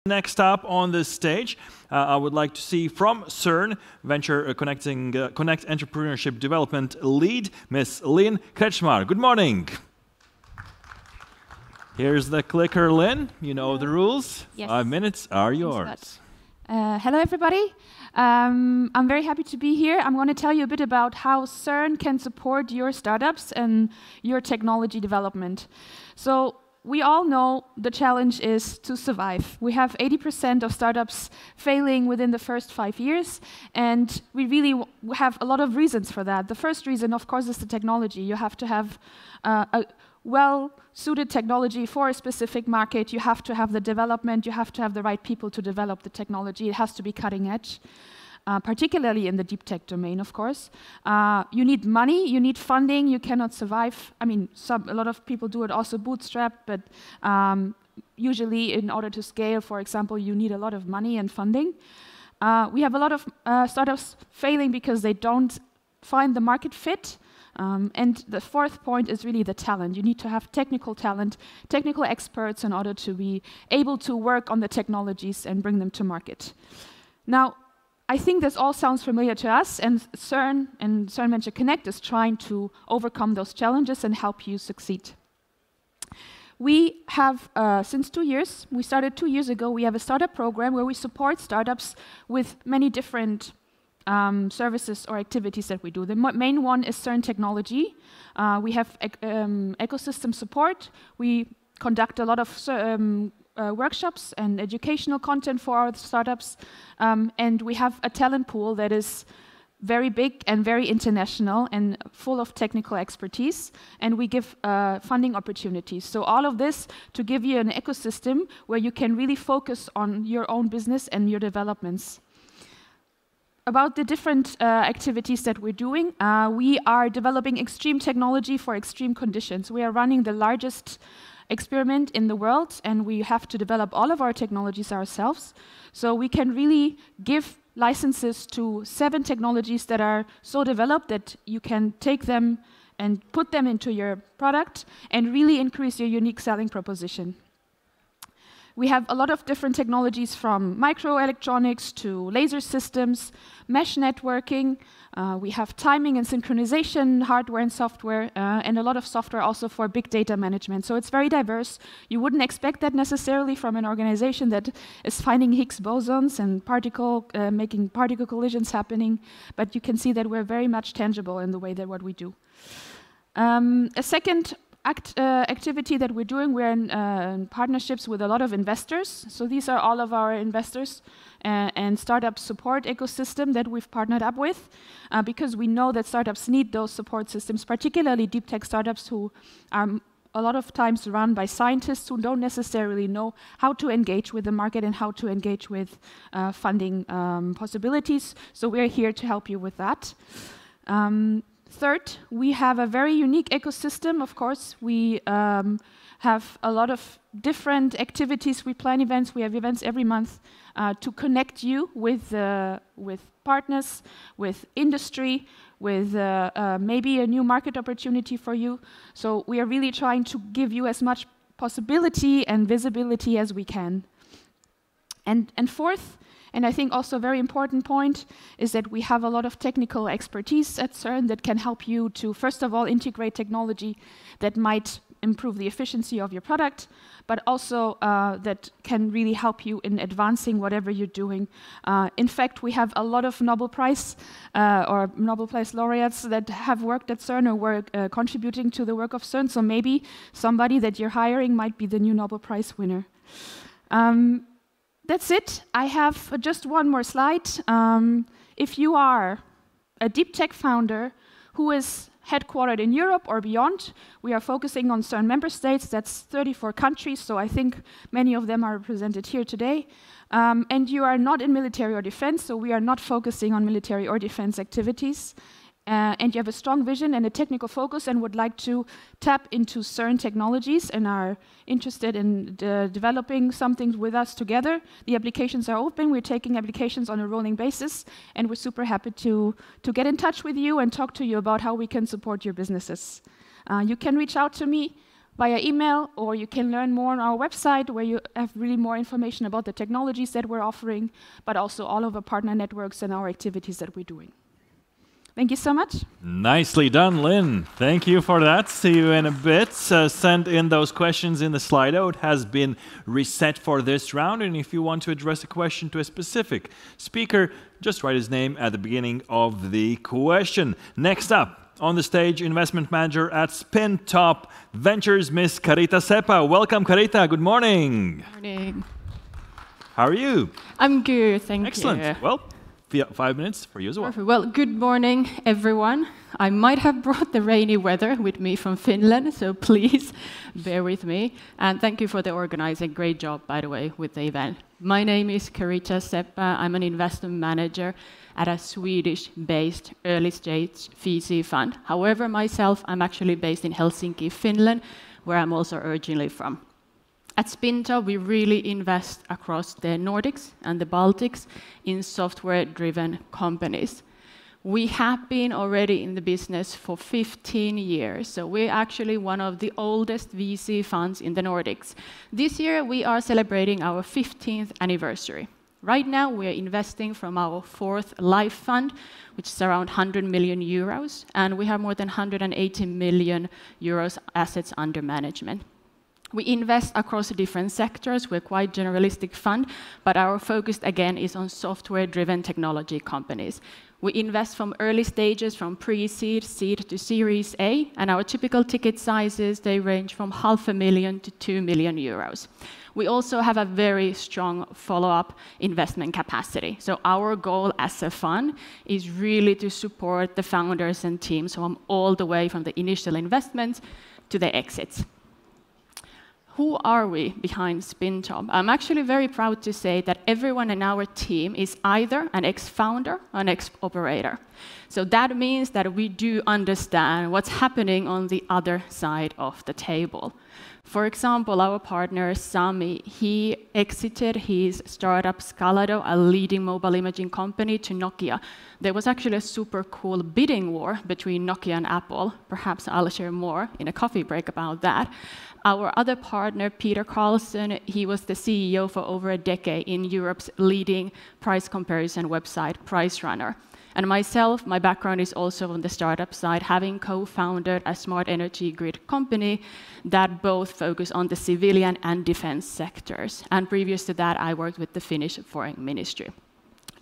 Next up on this stage, I would like to see from CERN, Venture Connect Entrepreneurship Development Lead, Ms. Lynn Kretschmar. Good morning. Here's the clicker, Lynn. You know the rules. Yes. 5 minutes are yours. Hello, everybody. I'm very happy to be here. I'm going to tell you a bit about how CERN can support your startups and your technology development. So we all know the challenge is to survive. We have 80% of startups failing within the first 5 years, and we really have a lot of reasons for that. The first reason, of course, is the technology. You have to have a well-suited technology for a specific market. You have to have the development. You have to have the right people to develop the technology. It has to be cutting edge. Particularly in the deep tech domain, of course. You need money, you need funding, you cannot survive. I mean, a lot of people do it also bootstrapped, but usually in order to scale, for example, you need a lot of money and funding. We have a lot of startups failing because they don't find the market fit. And the fourth point is really the talent. You need to have technical talent, technical experts in order to be able to work on the technologies and bring them to market. Now, I think this all sounds familiar to us, and CERN Venture Connect is trying to overcome those challenges and help you succeed. We have, since 2 years, we started 2 years ago, we have a startup program where we support startups with many different services or activities that we do. The main one is CERN Technology. We have ecosystem support. We conduct a lot of workshops and educational content for our startups, and we have a talent pool that is very big and very international and full of technical expertise, and we give funding opportunities. So all of this to give you an ecosystem where you can really focus on your own business and your developments. About the different activities that we're doing, we are developing extreme technology for extreme conditions. We are running the largest experiment in the world, and we have to develop all of our technologies ourselves. So we can really give licenses to 7 technologies that are so developed that you can take them and put them into your product and really increase your unique selling proposition. We have a lot of different technologies, from microelectronics to laser systems, mesh networking. We have timing and synchronization, hardware and software, and a lot of software also for big data management. So it's very diverse. You wouldn't expect that necessarily from an organization that is finding Higgs bosons and making particle collisions happening, but you can see that we're very much tangible in the way that what we do. A second activity that we're doing, we're in partnerships with a lot of investors. So these are all of our investors and startup support ecosystem that we've partnered up with, because we know that startups need those support systems, particularly deep tech startups who are a lot of times run by scientists who don't necessarily know how to engage with the market and how to engage with funding possibilities. So we're here to help you with that. Third, we have a very unique ecosystem. Of course, we have a lot of different activities. We plan events. We have events every month to connect you with partners, with industry, with maybe a new market opportunity for you. So we are really trying to give you as much possibility and visibility as we can. And fourth, and I think also a very important point, is that we have a lot of technical expertise at CERN that can help you to, first of all, integrate technology that might improve the efficiency of your product, but also that can really help you in advancing whatever you're doing. In fact, we have a lot of Nobel Prize or Nobel Prize laureates that have worked at CERN or were contributing to the work of CERN, so maybe somebody that you're hiring might be the new Nobel Prize winner. That's it. I have just one more slide. If you are a deep tech founder who is headquartered in Europe or beyond, we are focusing on CERN member states. That's 34 countries, so I think many of them are represented here today. And you are not in military or defense, so we are not focusing on military or defense activities. And you have a strong vision and a technical focus and would like to tap into CERN technologies and are interested in developing something with us together, the applications are open. We're taking applications on a rolling basis, and we're super happy to get in touch with you and talk to you about how we can support your businesses. You can reach out to me via email, or you can learn more on our website where you have really more information about the technologies that we're offering, but also all of our partner networks and our activities that we're doing. Thank you so much. Nicely done, Lynn. Thank you for that. See you in a bit. Send in those questions in the Slido. It has been reset for this round. And if you want to address a question to a specific speaker, just write his name at the beginning of the question. Next up on the stage, investment manager at SpinTop Ventures, Miss Carita Seppa. Welcome, Carita. Good morning. Good morning. How are you? I'm good, thank you. Excellent. Well, 5 minutes for you as well. Perfect. Well, good morning, everyone. I might have brought the rainy weather with me from Finland, so please bear with me. And thank you for the organizing. Great job, by the way, with the event. My name is Carita Seppa. I'm an investment manager at a Swedish-based early-stage VC fund. However, myself, I'm actually based in Helsinki, Finland, where I'm also originally from. At SpinTop, we really invest across the Nordics and the Baltics in software-driven companies. We have been already in the business for 15 years, so we're actually one of the oldest VC funds in the Nordics. This year, we are celebrating our 15th anniversary. Right now, we're investing from our 4th life fund, which is around 100 million euros, and we have more than 180 million euros assets under management. We invest across different sectors. We're quite generalistic fund, but our focus again is on software-driven technology companies. We invest from early stages, from pre-seed, seed to Series A, and our typical ticket sizes, they range from 500,000 to 2 million euros. We also have a very strong follow-up investment capacity. So our goal as a fund is really to support the founders and teams from all the way from the initial investments to the exits. Who are we behind SpinTop? I'm actually very proud to say that everyone in our team is either an ex-founder or an ex-operator. So that means that we do understand what's happening on the other side of the table. For example, our partner Sami, he exited his startup Scalado, a leading mobile imaging company, to Nokia. There was actually a super cool bidding war between Nokia and Apple. Perhaps I'll share more in a coffee break about that. Our other partner, Peter Carlson, he was the CEO for over a decade in Europe's leading price comparison website, PriceRunner. And myself, my background is also on the startup side, having co-founded a smart energy grid company that both focus on the civilian and defense sectors. And previous to that, I worked with the Finnish Foreign Ministry.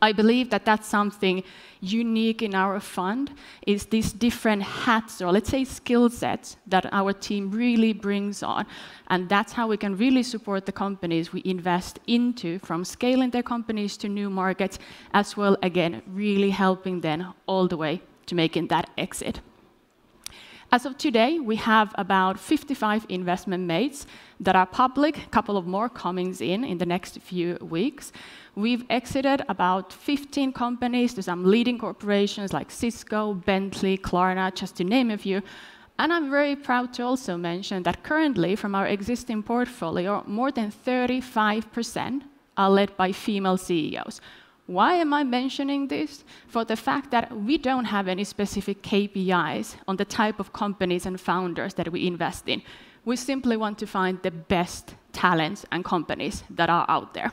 I believe that that's something unique in our fund, is these different hats, or let's say skill sets, that our team really brings on. And that's how we can really support the companies we invest into, from scaling their companies to new markets, as well, again, really helping them all the way to making that exit. As of today, we have about 55 investment mates that are public, a couple of more coming in the next few weeks. We've exited about 15 companies to some leading corporations like Cisco, Bentley, Klarna, just to name a few. And I'm very proud to also mention that currently, from our existing portfolio, more than 35% are led by female CEOs. Why am I mentioning this? For the fact that we don't have any specific KPIs on the type of companies and founders that we invest in. We simply want to find the best talents and companies that are out there.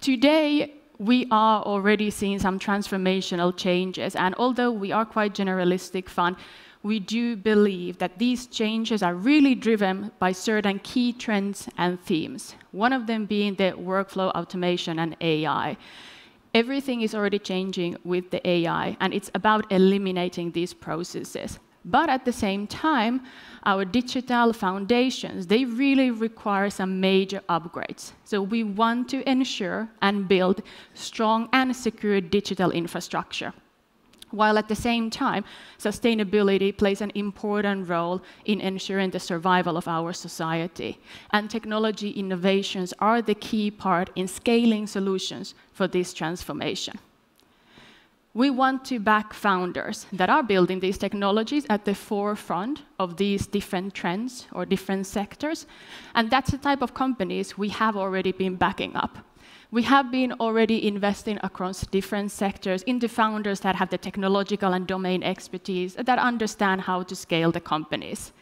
Today, we are already seeing some transformational changes, and although we are quite generalistic fund, we do believe that these changes are really driven by certain key trends and themes. One of them being the workflow automation and AI. Everything is already changing with the AI, and it's about eliminating these processes. But at the same time, our digital foundations, they really require some major upgrades. So we want to ensure and build strong and secure digital infrastructure. While at the same time, sustainability plays an important role in ensuring the survival of our society. And technology innovations are the key part in scaling solutions for this transformation. We want to back founders that are building these technologies at the forefront of these different trends or different sectors. And that's the type of companies we have already been backing up. We have been already investing across different sectors into founders that have the technological and domain expertise, that understand how to scale the companies.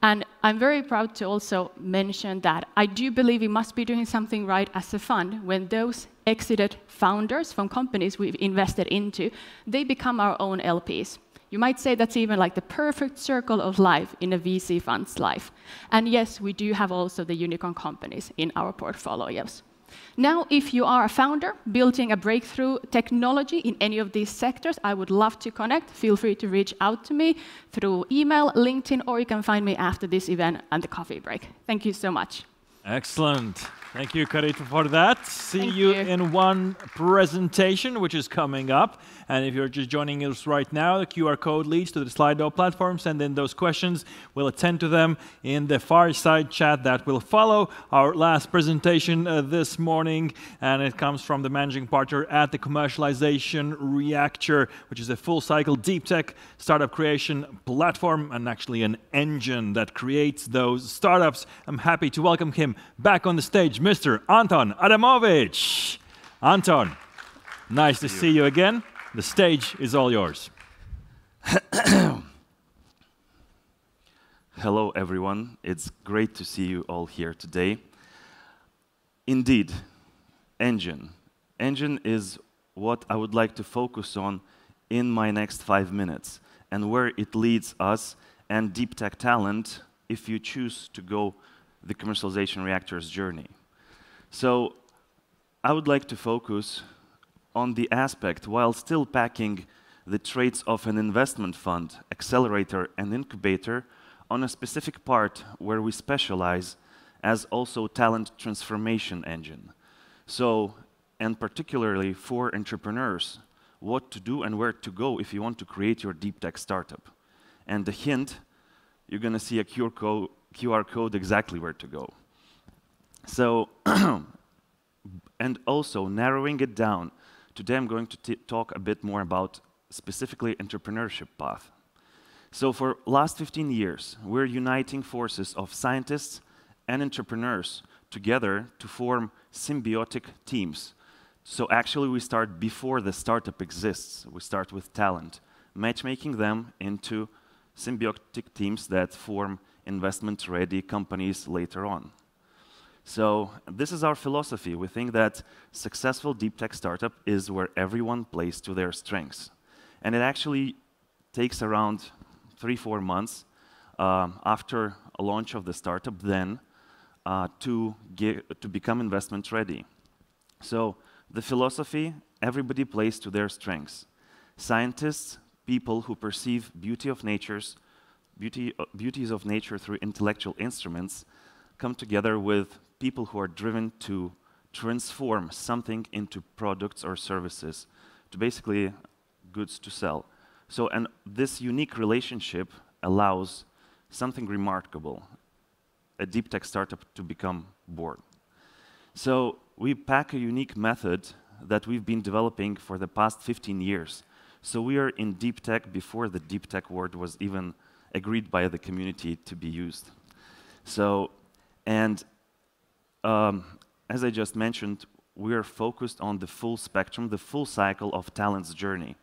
And I'm very proud to also mention that I do believe we must be doing something right as a fund when those exited founders from companies we've invested into, they become our own LPs. You might say that's even like the perfect circle of life in a VC fund's life. And yes, we do have also the unicorn companies in our portfolios. Now, if you are a founder building a breakthrough technology in any of these sectors, I would love to connect. Feel free to reach out to me through email, LinkedIn, or you can find me after this event and the coffee break. Thank you so much. Excellent. Thank you, Karita, for that. See Thank you you. in one presentation, which is coming up. And if you're just joining us right now, the QR code leads to the Slido platform. Send in those questions. We'll attend to them in the fireside chat that will follow our last presentation this morning. And it comes from the managing partner at the Commercialization Reactor, which is a full-cycle deep tech startup creation platform and actually an engine that creates those startups. I'm happy to welcome him back on the stage, Mr. Anton Adamovich. Anton, nice to see you again. The stage is all yours. Hello, everyone. It's great to see you all here today. Indeed, engine. Engine is what I would like to focus on in my next 5 minutes and where it leads us and deep tech talent if you choose to go the commercialization reactor's journey. So I would like to focus on the aspect, while still packing the traits of an investment fund, accelerator, and incubator, on a specific part where we specialize as also talent transformation engine. So, and particularly for entrepreneurs, what to do and where to go if you want to create your deep tech startup. And the hint, you're going to see a QR code exactly where to go. So, and also narrowing it down, today I'm going to talk a bit more about specifically entrepreneurship path. So for last 15 years, we're uniting forces of scientists and entrepreneurs together to form symbiotic teams. So actually we start before the startup exists. We start with talent, matchmaking them into symbiotic teams that form investment-ready companies later on. So this is our philosophy. We think that successful deep tech startup is where everyone plays to their strengths. And it actually takes around 3-4 months after a launch of the startup then to become investment ready. So the philosophy, everybody plays to their strengths. Scientists, people who perceive beauties of nature through intellectual instruments, come together with people who are driven to transform something into products or services, to basically goods to sell. So, and this unique relationship allows something remarkable, a deep tech startup to become born. So we pack a unique method that we've been developing for the past 15 years. So we are in deep tech before the deep tech word was even agreed by the community to be used. So, and as I just mentioned, we are focused on the full spectrum, the full cycle of talent's journey.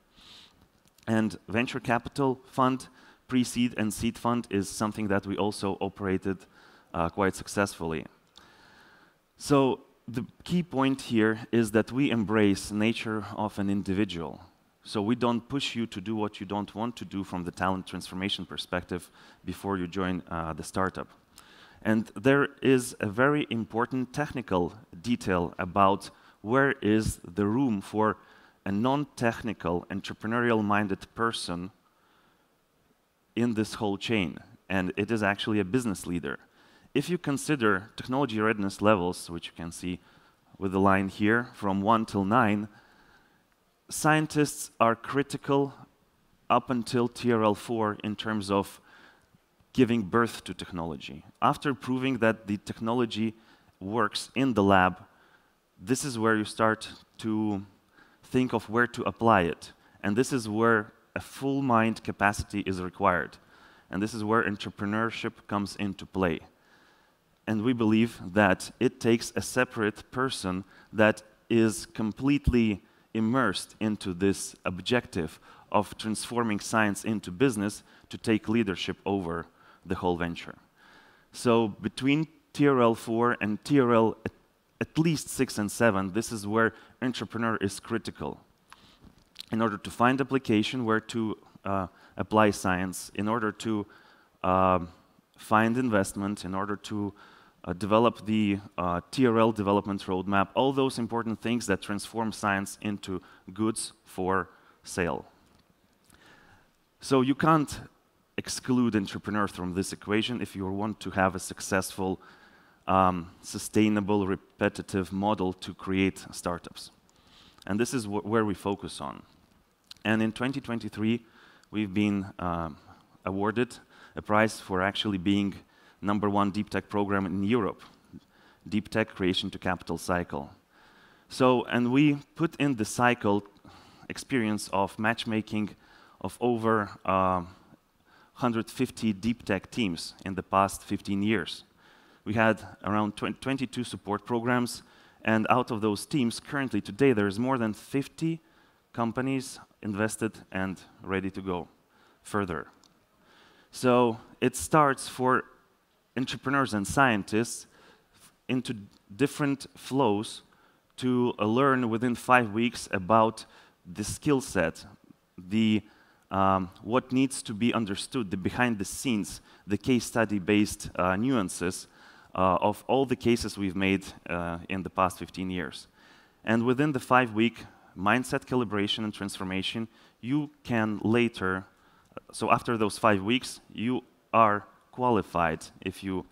And venture capital fund, pre-seed and seed fund is something that we also operated quite successfully. So the key point here is that we embrace nature of an individual. So we don't push you to do what you don't want to do from the talent transformation perspective before you join the startup. And there is a very important technical detail about where is the room for a non-technical, entrepreneurial-minded person in this whole chain. And it is actually a business leader. If you consider technology readiness levels, which you can see with the line here, from 1 till 9, scientists are critical up until TRL 4 in terms of giving birth to technology. After proving that the technology works in the lab, this is where you start to think of where to apply it. And this is where a full mind capacity is required. And this is where entrepreneurship comes into play. And we believe that it takes a separate person that is completely immersed into this objective of transforming science into business to take leadership over the whole venture. So between TRL 4 and TRL at least 6 and 7, this is where entrepreneur is critical. In order to find application where to apply science, in order to find investment, in order to develop the TRL development roadmap, all those important things that transform science into goods for sale. So you can't exclude entrepreneur from this equation if you want to have a successful, sustainable, repetitive model to create startups. And this is where we focus on. And in 2023, we've been awarded a prize for actually being #1 Deeptech program in Europe, Deeptech Creation to Capital Cycle. So, and we put in the cycle experience of matchmaking of over 150 Deeptech teams in the past 15 years. We had around 22 support programs, and out of those teams, currently today, there's more than 50 companies invested and ready to go further. So it starts for entrepreneurs and scientists into different flows to learn within 5 weeks about the skill set, the what needs to be understood, the behind the scenes, the case study-based nuances of all the cases we've made in the past 15 years. And within the 5-week mindset calibration and transformation, you can later, so after those 5 weeks, you are qualified, if you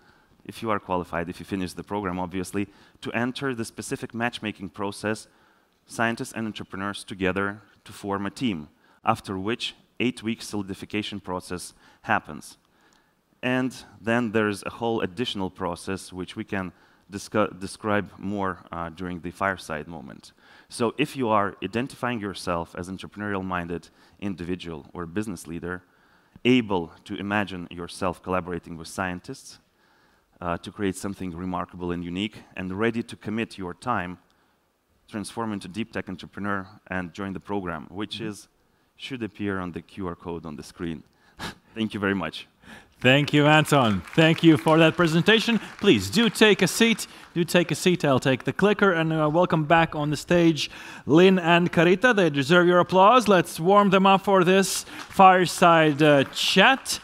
finish the program, obviously, to enter the specific matchmaking process, scientists and entrepreneurs together to form a team, after which 8-week solidification process happens. And then there's a whole additional process which we can describe more during the fireside moment. So if you are identifying yourself as an entrepreneurial-minded individual or business leader, able to imagine yourself collaborating with scientists to create something remarkable and unique, and ready to commit your time, transform into Deeptech entrepreneur and join the program, which should appear on the QR code on the screen. Thank you very much. Thank you, Anton. Thank you for that presentation. Please do take a seat. Do take a seat. I'll take the clicker, and welcome back on the stage Lynn and Carita. They deserve your applause. Let's warm them up for this fireside chat.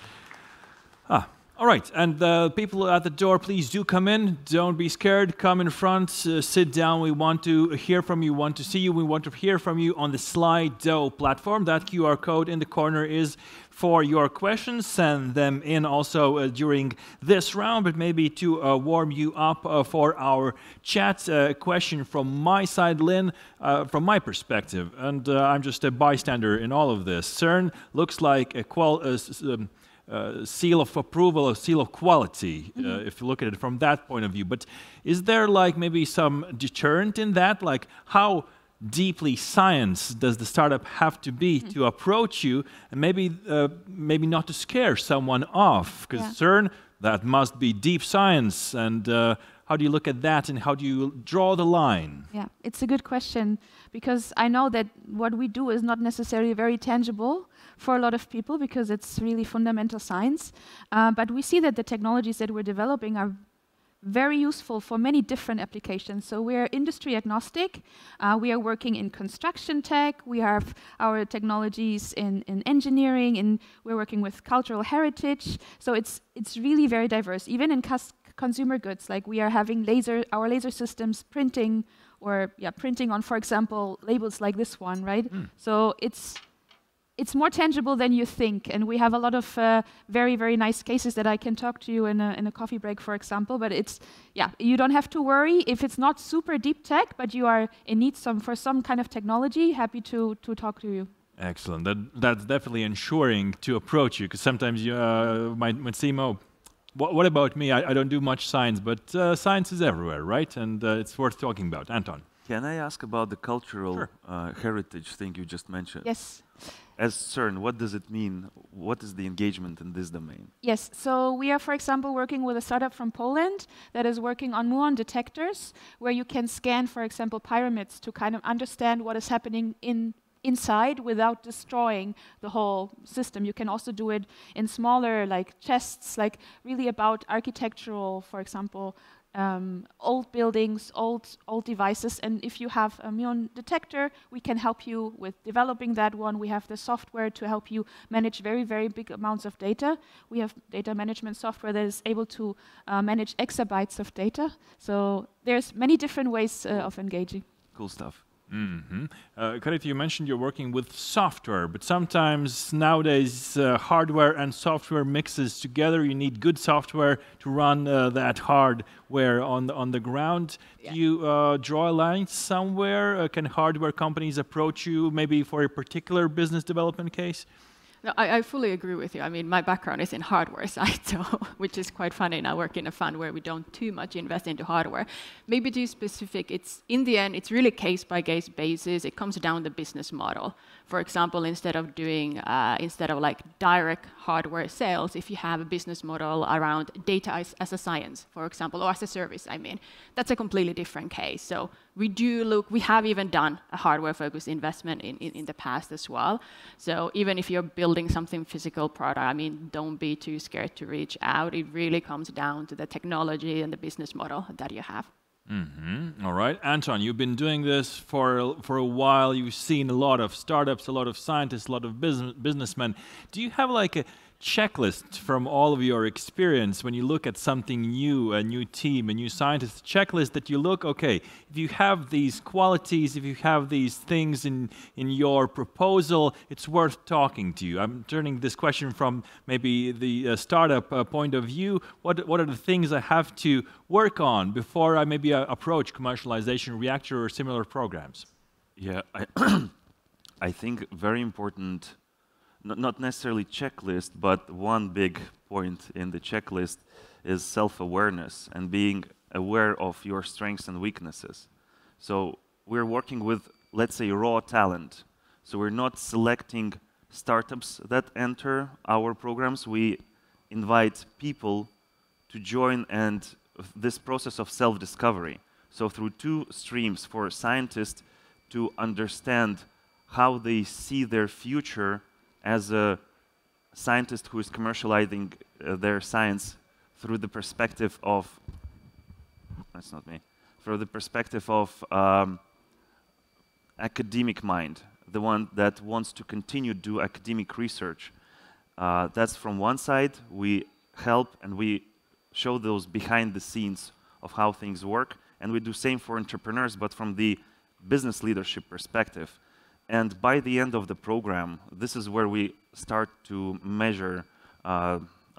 All right, and people at the door, please do come in. Don't be scared. Come in front. Sit down. We want to hear from you. We want to see you. We want to hear from you on the Slido platform. That QR code in the corner is for your questions. Send them in also during this round, but maybe to warm you up for our chat. Question from my side, Lynn, from my perspective, and I'm just a bystander in all of this. CERN looks like a seal of approval, a seal of quality, if you look at it from that point of view. But is there like maybe some deterrent in that? Like how deeply science does the startup have to be to approach you, and maybe not to scare someone off? Because CERN, that must be deep science. And how do you look at that, and how do you draw the line? Yeah, it's a good question, because I know that what we do is not necessarily very tangible for a lot of people, because it's really fundamental science. But we see that the technologies that we're developing are very useful for many different applications. So we're industry agnostic. We are working in construction tech. We have our technologies in engineering, and we're working with cultural heritage. So it's really very diverse. Even in consumer goods, like we are having our laser systems printing, or printing on, for example, labels like this one, right? So it's more tangible than you think, and we have a lot of very, very nice cases that I can talk to you in a coffee break, for example. But you don't have to worry if it's not super deep tech, but you are in need for some kind of technology. Happy to talk to you. Excellent. That's definitely ensuring to approach you, because sometimes you might seem, what about me? I don't do much science, but science is everywhere, right? And it's worth talking about. Anton. Can I ask about the cultural heritage thing you just mentioned? Yes. As CERN, what does it mean? What is the engagement in this domain? Yes, so we are, for example, working with a startup from Poland that is working on muon detectors, where you can scan, for example, pyramids to kind of understand what is happening in inside without destroying the whole system. You can also do it in smaller like chests, like really about architectural, for example, old buildings, old devices, and if you have a muon detector, we can help you with developing that one. We have the software to help you manage very, very big amounts of data. We have data management software that is able to manage exabytes of data. So there's many different ways of engaging. Cool stuff. Karit, you mentioned you're working with software, but sometimes nowadays hardware and software mixes together. You need good software to run that hardware on the ground. Yeah. Do you draw a line somewhere? Can hardware companies approach you maybe for a particular business development case? No, I fully agree with you. I mean, my background is in hardware side, so which is quite funny. Now I work in a fund where we don't too much invest into hardware. Maybe to be specific, it's in the end, it's really case by case basis. It comes down to the business model. For example, instead of like direct hardware sales, if you have a business model around data as a science, for example, or as a service, I mean, that's a completely different case. So we have even done a hardware-focused investment in the past as well. So even if you're building something physical product, I mean, don't be too scared to reach out. It really comes down to the technology and the business model that you have. All right, Anton, you've been doing this for a while. You've seen a lot of startups, a lot of scientists, a lot of businessmen. Do you have like a checklist from all of your experience when you look at something new, a new team, a new scientist, checklist that you look, okay, if you have these qualities, if you have these things in your proposal, it's worth talking to you? I'm turning this question from maybe the startup point of view. What are the things I have to work on before I maybe approach commercialization reactor or similar programs? Yeah, I think very important, not necessarily checklist, but one big point in the checklist is self-awareness and being aware of your strengths and weaknesses. So we're working with, let's say, raw talent. So we're not selecting startups that enter our programs. We invite people to join and this process of self-discovery. So through two streams for scientists to understand how they see their future as a scientist who is commercializing their science through the perspective of, that's not me, through the perspective of academic mind, the one that wants to continue to do academic research. That's from one side. We help and we show those behind the scenes of how things work, and we do same for entrepreneurs, but from the business leadership perspective. And by the end of the program, this is where we start to measure,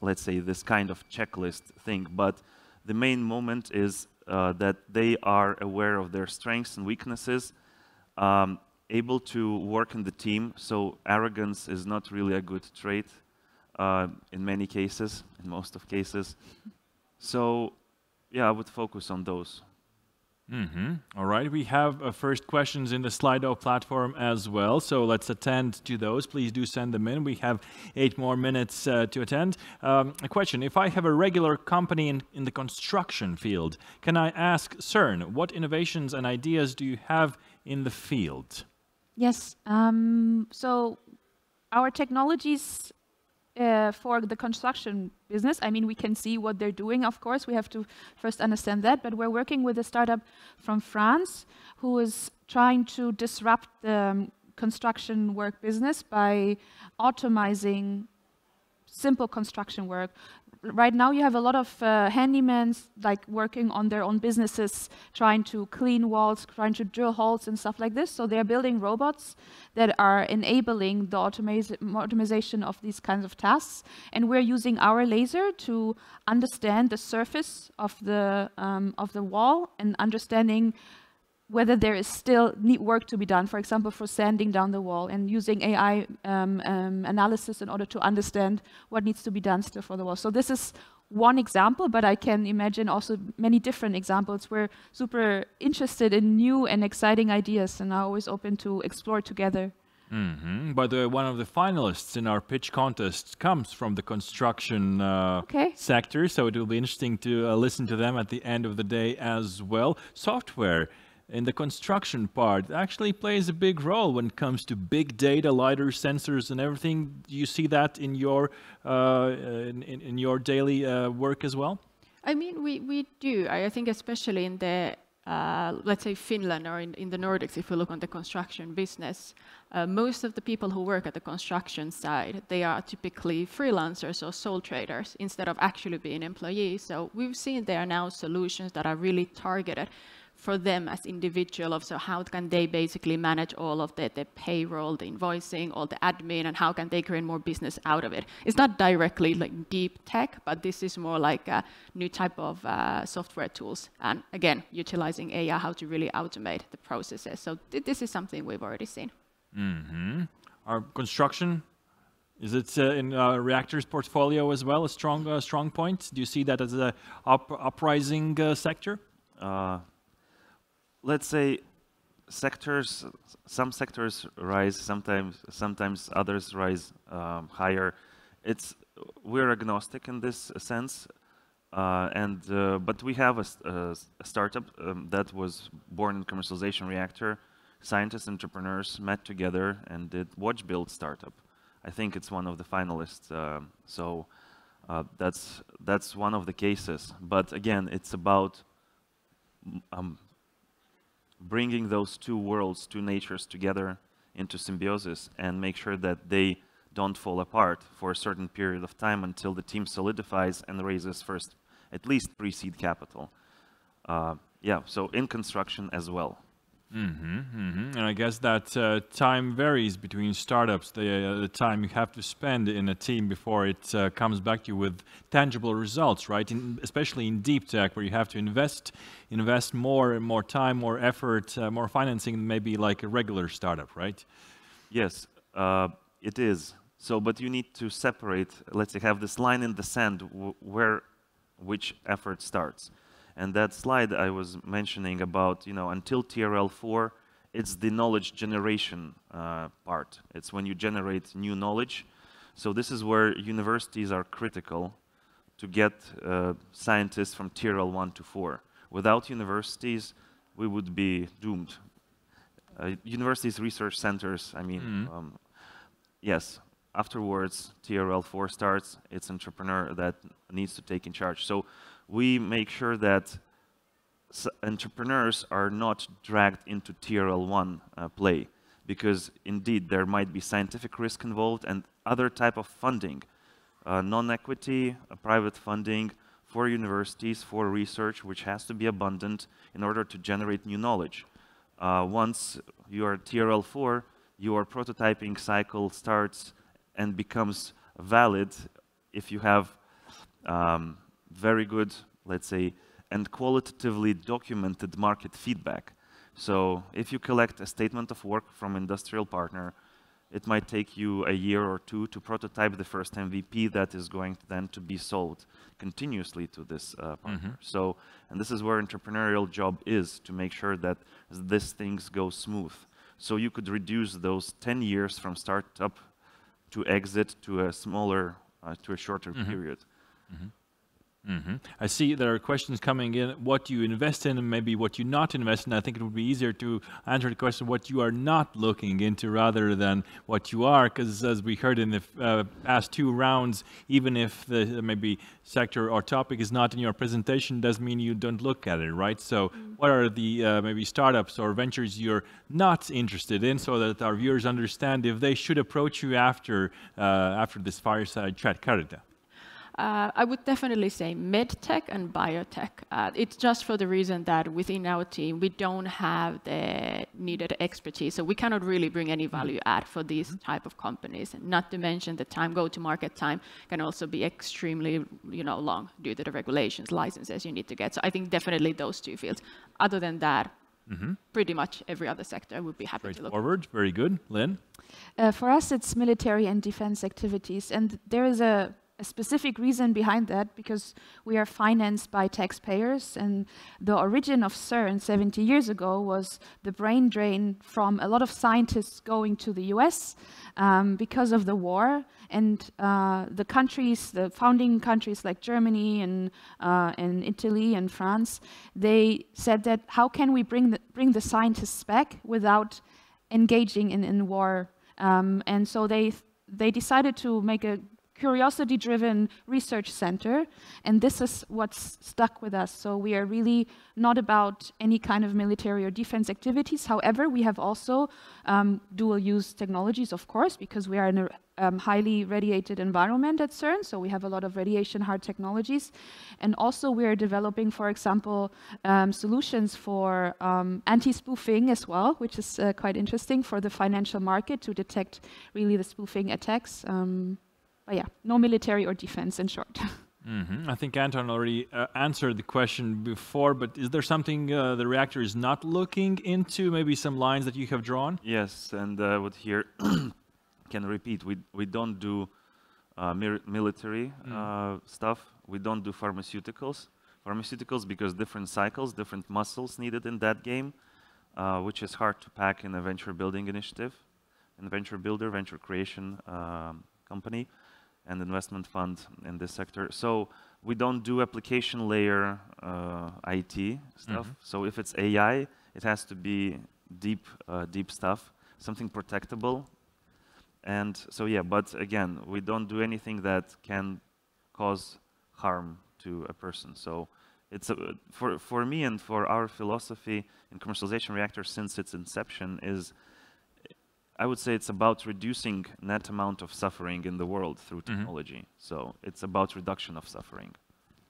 let's say, this kind of checklist thing. But the main moment is that they are aware of their strengths and weaknesses, able to work in the team. So arrogance is not really a good trait in many cases, in most of cases. So yeah, I would focus on those. All right, we have first questions in the Slido platform as well, so let's attend to those. Please do send them in. We have 8 more minutes to attend. A question: if I have a regular company in the construction field, can I ask CERN, what innovations and ideas do you have in the field? Yes, so our technologies for the construction business, I mean, we can see what they're doing, of course. We have to first understand that, but we're working with a startup from France who is trying to disrupt the construction work business by automizing simple construction work. Right now, you have a lot of handymen like working on their own businesses, trying to clean walls, trying to drill holes and stuff like this. So they're building robots that are enabling the automation of these kinds of tasks. And we're using our laser to understand the surface of the wall and understanding whether there is still work to be done, for example, for sanding down the wall, and using AI analysis in order to understand what needs to be done still for the wall. So this is one example, but I can imagine also many different examples. We're super interested in new and exciting ideas and are always open to explore together. By the way, one of the finalists in our pitch contest comes from the construction sector, so it will be interesting to listen to them at the end of the day as well. Software in the construction part actually plays a big role when it comes to big data, LiDAR sensors, and everything. Do you see that in your daily work as well? I mean, we do. I think especially in the, let's say Finland or in the Nordics, if you look on the construction business, most of the people who work at the construction side, they are typically freelancers or sole traders instead of actually being employees. So we've seen there are now solutions that are really targeted for them as individuals. So how can they basically manage all of the payroll, the invoicing, all the admin, and how can they create more business out of it? It's not directly like deep tech, but this is more like a new type of software tools. And again, utilizing AI, how to really automate the processes. So this is something we've already seen. Mm-hmm. Our construction, is it in Reactor's portfolio as well, a strong point? Do you see that as a uprising sector? Let's say sectors, some sectors rise, sometimes others rise higher. We're agnostic in this sense, but we have a startup that was born in commercialization Reactor. Scientists, entrepreneurs met together and did Watch Build startup. I think it's one of the finalists, so that's one of the cases. But again, it's about bringing those two worlds, two natures together into symbiosis and make sure that they don't fall apart for a certain period of time until the team solidifies and raises first, at least pre-seed capital. Yeah, so in construction as well. Mm-hmm, mm-hmm. And I guess that time varies between startups, the time you have to spend in a team before it comes back to you with tangible results, right? Especially in deep tech, where you have to invest more time, more effort, more financing than maybe like a regular startup, right? Yes, it is. So, but you need to separate, let's say, have this line in the sand which effort starts. And that slide I was mentioning about, until TRL4, it's the knowledge generation part. It's when you generate new knowledge. So this is where universities are critical to get scientists from TRL1 to 4. Without universities, we would be doomed. Universities, research centers, yes. Afterwards, TRL4 starts. It's entrepreneur that needs to take in charge. So we make sure that entrepreneurs are not dragged into TRL1 play, because indeed there might be scientific risk involved and other type of funding, non-equity, private funding for universities, for research, which has to be abundant in order to generate new knowledge. Once you are TRL4, your prototyping cycle starts and becomes valid if you have very good, let's say, and qualitatively documented market feedback. So if you collect a statement of work from industrial partner, it might take you a year or two to prototype the first MVP that is going then to be sold continuously to this partner. Mm-hmm. So, and this is where entrepreneurial job is, to make sure that these things go smooth. So you could reduce those 10 years from startup to exit to a smaller, to a shorter mm-hmm. period. Mm-hmm. Mm-hmm. I see there are questions coming in, what you invest in and maybe what you not invest in. I think it would be easier to answer the question what you are not looking into rather than what you are, because as we heard in the past 2 rounds, even if the maybe sector or topic is not in your presentation, doesn't mean you don't look at it, right? So what are the maybe startups or ventures you're not interested in, so that our viewers understand if they should approach you after this fireside chat? Karita. I would definitely say medtech and biotech. It's just for the reason that within our team, we don't have the needed expertise. So we cannot really bring any value add for these type of companies. Not to mention the time, go-to-market time can also be extremely long due to the regulations, licenses you need to get. So I think definitely those 2 fields. Other than that, pretty much every other sector would be happy to look. Forward, very good. Lynn? For us, it's military and defense activities. And there is a a specific reason behind that, because we are financed by taxpayers, and the origin of CERN 70 years ago was the brain drain from a lot of scientists going to the US because of the war, and the countries, the founding countries like Germany and Italy and France, they said that how can we bring the scientists back without engaging in war, and so they decided to make a curiosity-driven research center, and this is what's stuck with us. So we are really not about any kind of military or defense activities. However, we have also dual-use technologies, of course, because we are in a highly radiated environment at CERN, so we have a lot of radiation-hard technologies. And also we are developing, for example, solutions for anti-spoofing as well, which is quite interesting for the financial market to detect really the spoofing attacks. But yeah, no military or defense, in short. I think Anton already answered the question before, but is there something the reactor is not looking into, maybe some lines that you have drawn? Yes, and what here can repeat, we don't do military stuff, we don't do pharmaceuticals. Pharmaceuticals because different cycles, different muscles needed in that game, which is hard to pack in a venture building initiative, in venture builder, venture creation company and investment fund in this sector. So we don't do application layer IT stuff. So if it's AI, it has to be deep stuff, something protectable. And so yeah, but again, we don't do anything that can cause harm to a person. So it's for me and for our philosophy in commercialization reactors since its inception is, I would say it's about reducing net amount of suffering in the world through technology. So it's about reduction of suffering.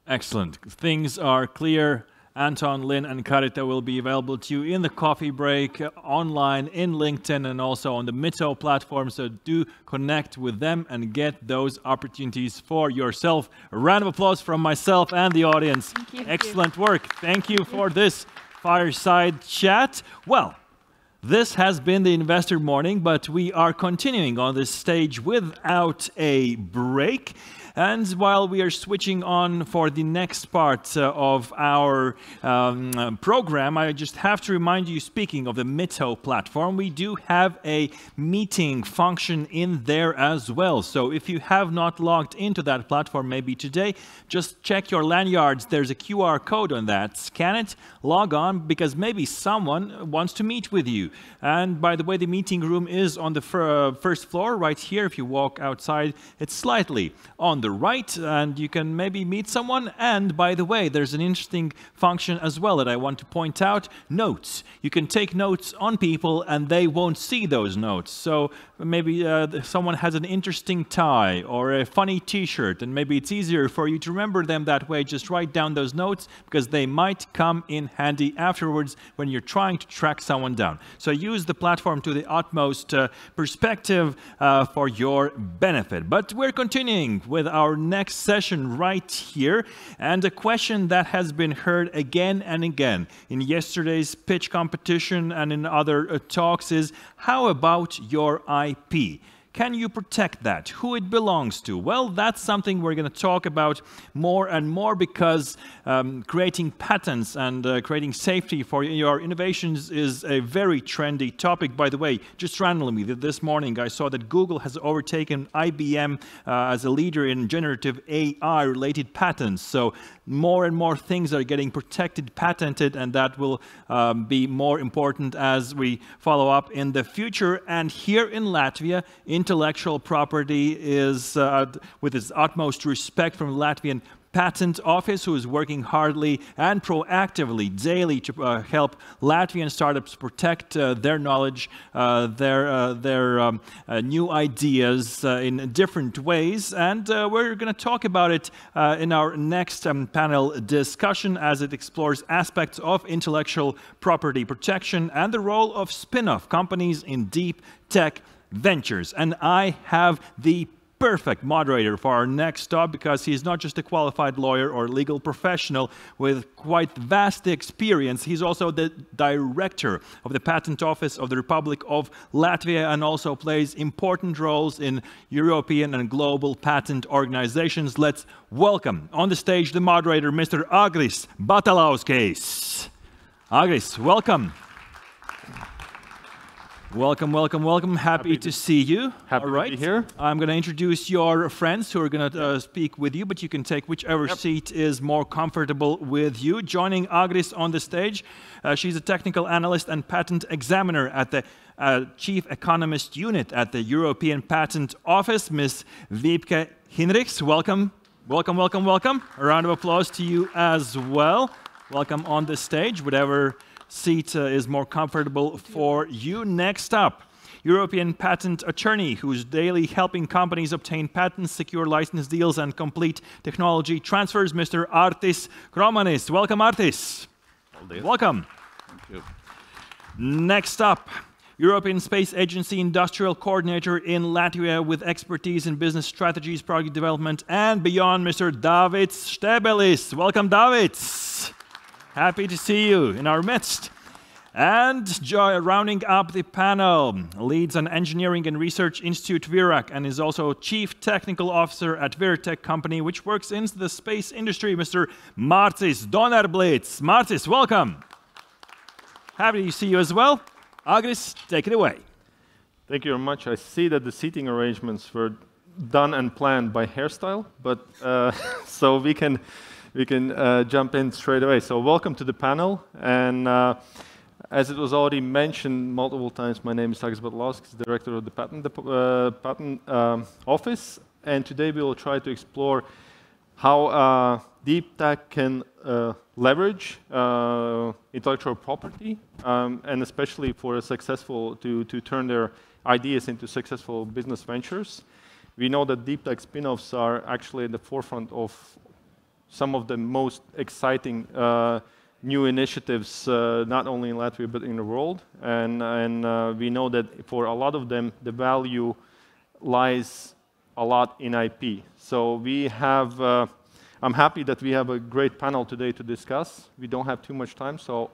Excellent. Things are clear. Anton, Lynn, and Karita will be available to you in the coffee break, online, in LinkedIn, and also on the Mito platform. So do connect with them and get those opportunities for yourself. A round of applause from myself and the audience. Thank you. Excellent work. Thank you for this fireside chat. Well, this has been the Investor Morning, but we are continuing on this stage without a break. And while we are switching on for the next part of our program, I just have to remind you, speaking of the Mito platform, we do have a meeting function in there as well. So if you have not logged into that platform maybe today, just check your lanyards. There's a QR code on that. Scan it, log on, because maybe someone wants to meet with you. And by the way, the meeting room is on the first floor right here. If you walk outside, it's slightly on the right, and you can maybe meet someone. And by the way, there's an interesting function as well that I want to point out: notes. You can take notes on people and they won't see those notes. So maybe someone has an interesting tie or a funny t-shirt, and maybe it's easier for you to remember them that way. Just write down those notes, because they might come in handy afterwards when you're trying to track someone down. So use the platform to the utmost perspective for your benefit. But we're continuing with our next session right here, and a question that has been heard again and again in yesterday's pitch competition and in other talks is, how about your IP? Can you protect that? Who it belongs to? Well, that's something we're going to talk about more and more, because creating patents and creating safety for your innovations is a very trendy topic. By the way, just randomly this morning, I saw that Google has overtaken IBM as a leader in generative AI-related patents. So more and more things are getting protected, patented, and that will be more important as we follow up in the future. And here in Latvia, intellectual property is, with its utmost respect from Latvian Patent Office, who is working hardly and proactively daily to help Latvian startups protect their knowledge, their new ideas in different ways. And we're going to talk about it in our next panel discussion, as it explores aspects of intellectual property protection and the role of spin-off companies in deep tech ventures. And I have the perfect moderator for our next stop because he's not just a qualified lawyer or legal professional with quite vast experience. He's also the director of the Patent Office of the Republic of Latvia and also plays important roles in European and global patent organizations. Let's welcome on the stage the moderator, Mr. Agris Batalauskis. Agris, welcome. Welcome, welcome, welcome. Happy to see you. Happy to be here. I'm going to introduce your friends who are going to speak with you, but you can take whichever seat is more comfortable with you. Joining Agris on the stage, she's a technical analyst and patent examiner at the Chief Economist Unit at the European Patent Office, Ms. Wiebke Hinrichs. Welcome, welcome, welcome, welcome. A round of applause to you as well. Welcome on the stage, whatever seat is more comfortable for you. Next up, European patent attorney who's daily helping companies obtain patents, secure license deals, and complete technology transfers, Mr. Artis Kromanis. Welcome, Artis. Welcome. Thank you. Next up, European Space Agency Industrial Coordinator in Latvia with expertise in business strategies, product development, and beyond, Mr. Davids Stebelis. Welcome, Davids. Happy to see you in our midst. And rounding up the panel, leads an engineering and research institute, Virac, and is also chief technical officer at Deeptech company, which works in the space industry, Mr. Marcis Donerblitz. Marcis, welcome. Happy to see you as well. Agris, take it away. Thank you very much. I see that the seating arrangements were done and planned by hairstyle, but so we can jump in straight away. So welcome to the panel, and as it was already mentioned multiple times, my name is Agris Batalauskis, director of the Patent Office, and today we will try to explore how Deeptech can leverage intellectual property, and especially for a successful to turn their ideas into successful business ventures. We know that Deeptech spin-offs are actually at the forefront of some of the most exciting new initiatives, not only in Latvia but in the world. And we know that for a lot of them, the value lies a lot in IP. So we have, I'm happy that we have a great panel today to discuss. We don't have too much time, so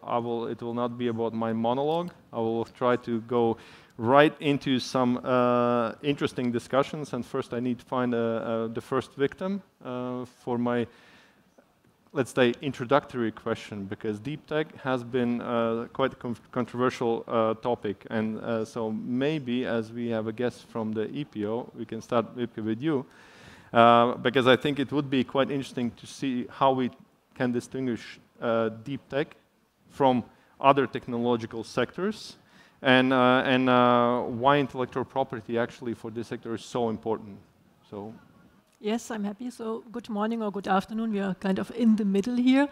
it will not be about my monologue. I will try to go right into some interesting discussions. And first, I need to find the first victim for my, let's say, introductory question, because Deeptech has been quite a controversial topic. And so maybe, as we have a guest from the EPO, we can start with you, because I think it would be quite interesting to see how we can distinguish Deeptech from other technological sectors, and why intellectual property actually for this sector is so important. So. Yes, I'm happy. So good morning or good afternoon. We are kind of in the middle here.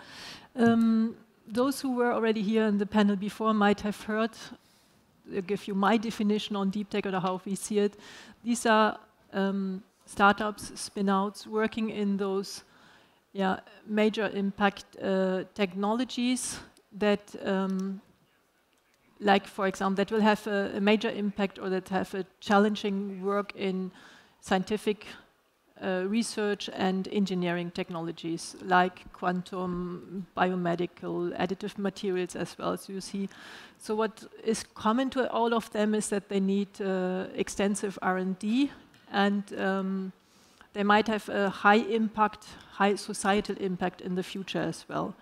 Those who were already here in the panel before might have heard, I'll give you my definition on Deeptech or how we see it. These are startups, spin-outs, working in those major impact technologies that, like for example, that will have a major impact or that have a challenging work in scientific research and engineering technologies like quantum, biomedical, additive materials as well as you see. So what is common to all of them is that they need extensive R&D, and they might have a high impact, high societal impact in the future as well.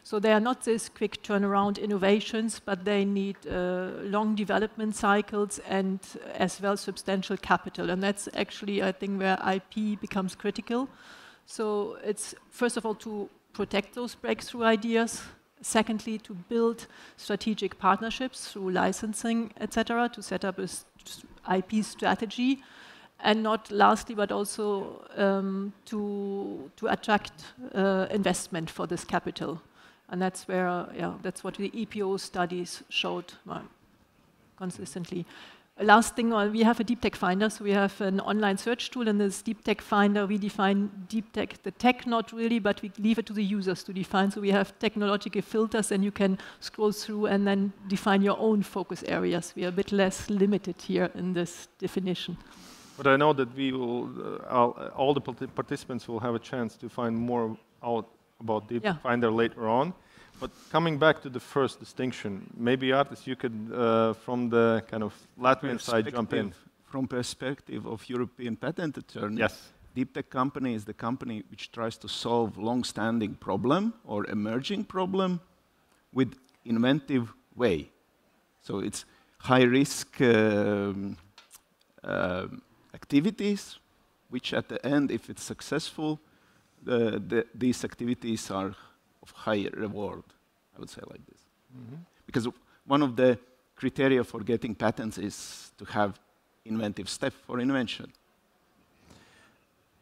So they are not this quick turnaround innovations, but they need long development cycles and as well substantial capital. And that's actually, I think, where IP becomes critical. So it's, first of all, to protect those breakthrough ideas. Secondly, to build strategic partnerships through licensing, etc., to set up a IP strategy. And not lastly, but also to attract investment for this capital. And that's where, that's what the EPO studies showed consistently. Last thing, we have a Deeptech Finder, so we have an online search tool, and this Deeptech Finder, we define Deeptech, the tech not really, but we leave it to the users to define. So we have technological filters, and you can scroll through and then define your own focus areas. We are a bit less limited here in this definition. But I know that we will, all the participants will have a chance to find more out about Deepfinder later on. But coming back to the first distinction, maybe Artis, you could, from the kind of Latvian side, jump in. From perspective of European patent attorney, yes. Deeptech company is the company which tries to solve long-standing problem or emerging problem with inventive way. So it's high-risk activities, which at the end, if it's successful, these activities are of high reward, I would say like this. Mm-hmm. Because one of the criteria for getting patents is to have inventive step for invention.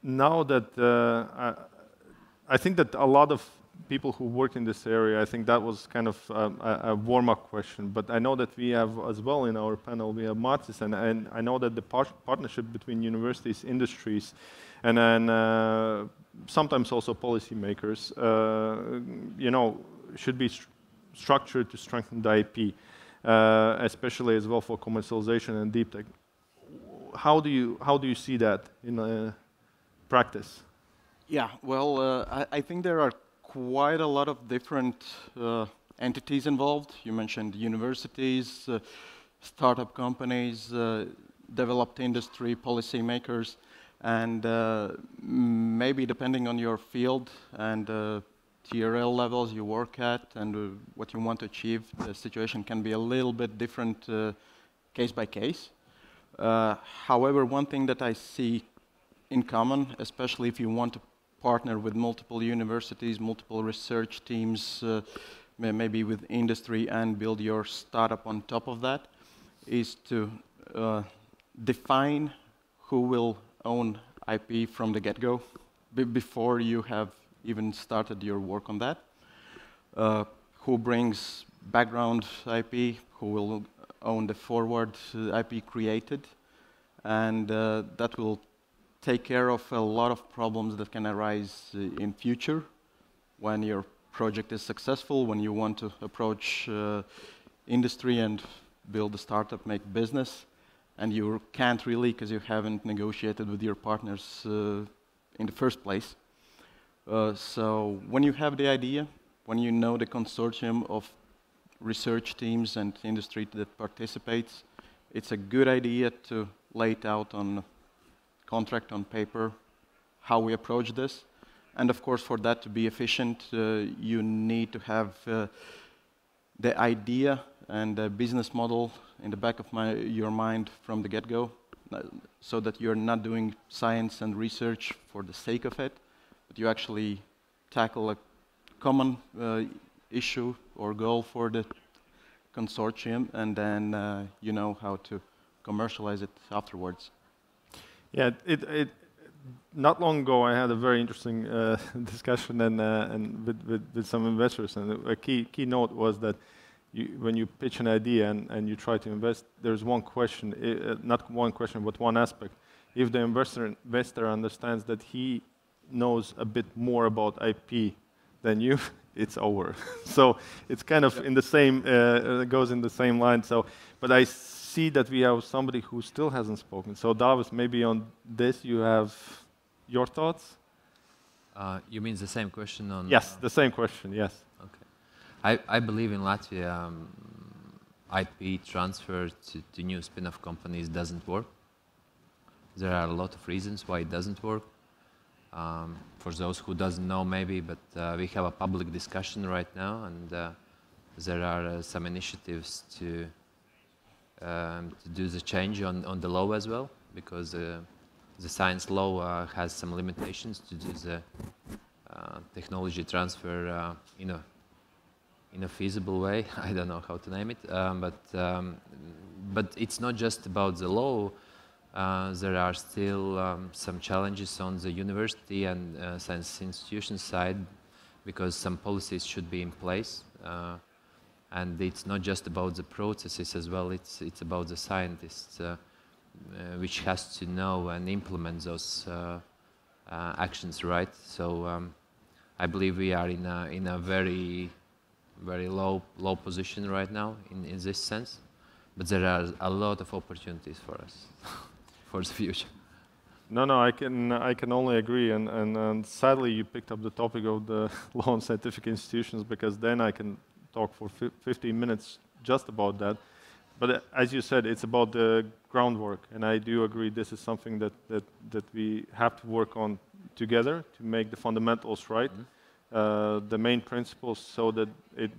Now that I think that a lot of people who work in this area, I think that was kind of a warm-up question, but I know that we have as well in our panel, we have Martis, and I know that the partnership between universities, industries, and then sometimes also policymakers, you know, should be structured to strengthen the IP, especially as well for commercialization and deep tech. How do you see that in practice? Yeah, well, I think there are quite a lot of different entities involved. You mentioned universities, startup companies, developed industry, policymakers, and maybe depending on your field and TRL levels you work at and what you want to achieve, the situation can be a little bit different case by case. However, one thing that I see in common, especially if you want to partner with multiple universities, multiple research teams, maybe with industry, and build your startup on top of that, is to define who will own IP from the get-go before you have even started your work on that. Who brings background IP, who will own the forward IP created, and that will take care of a lot of problems that can arise in future when your project is successful, when you want to approach industry and build a startup, make business, and you can't really because you haven't negotiated with your partners in the first place. So when you have the idea, when you know the consortium of research teams and industry that participates, it's a good idea to lay it out on contract on paper, how we approach this. And of course, for that to be efficient, you need to have the idea and the business model in the back of your mind from the get-go, so that you're not doing science and research for the sake of it, but you actually tackle a common issue or goal for the consortium, and then you know how to commercialize it afterwards. Yeah, not long ago I had a very interesting discussion and with some investors, and a key note was that when you pitch an idea and you try to invest, there's one question, not one question, but one aspect. If the investor understands that he knows a bit more about IP than you, it's over. So it's kind of in the same, goes in the same line. So, but I see that we have somebody who still hasn't spoken. So Davis, maybe on this you have your thoughts? You mean the same question on... Yes, the same question, yes. Okay. I believe in Latvia IP transfer to new spin-off companies doesn't work. There are a lot of reasons why it doesn't work. For those who doesn't know maybe, but we have a public discussion right now, and there are some initiatives to do the change on the law as well, because the science law has some limitations to do the technology transfer in a feasible way. I don't know how to name it, but it's not just about the law. There are still some challenges on the university and science institution side, because some policies should be in place. And it's not just about the processes as well, it's about the scientists, which has to know and implement those actions, right? So I believe we are in a very low position right now in this sense, but there are a lot of opportunities for us for the future. No, I can only agree, and sadly you picked up the topic of the law and scientific institutions, because then I can talk for 15 minutes just about that. But as you said, it's about the groundwork, and I do agree this is something that we have to work on together to make the fundamentals right, the main principles, so that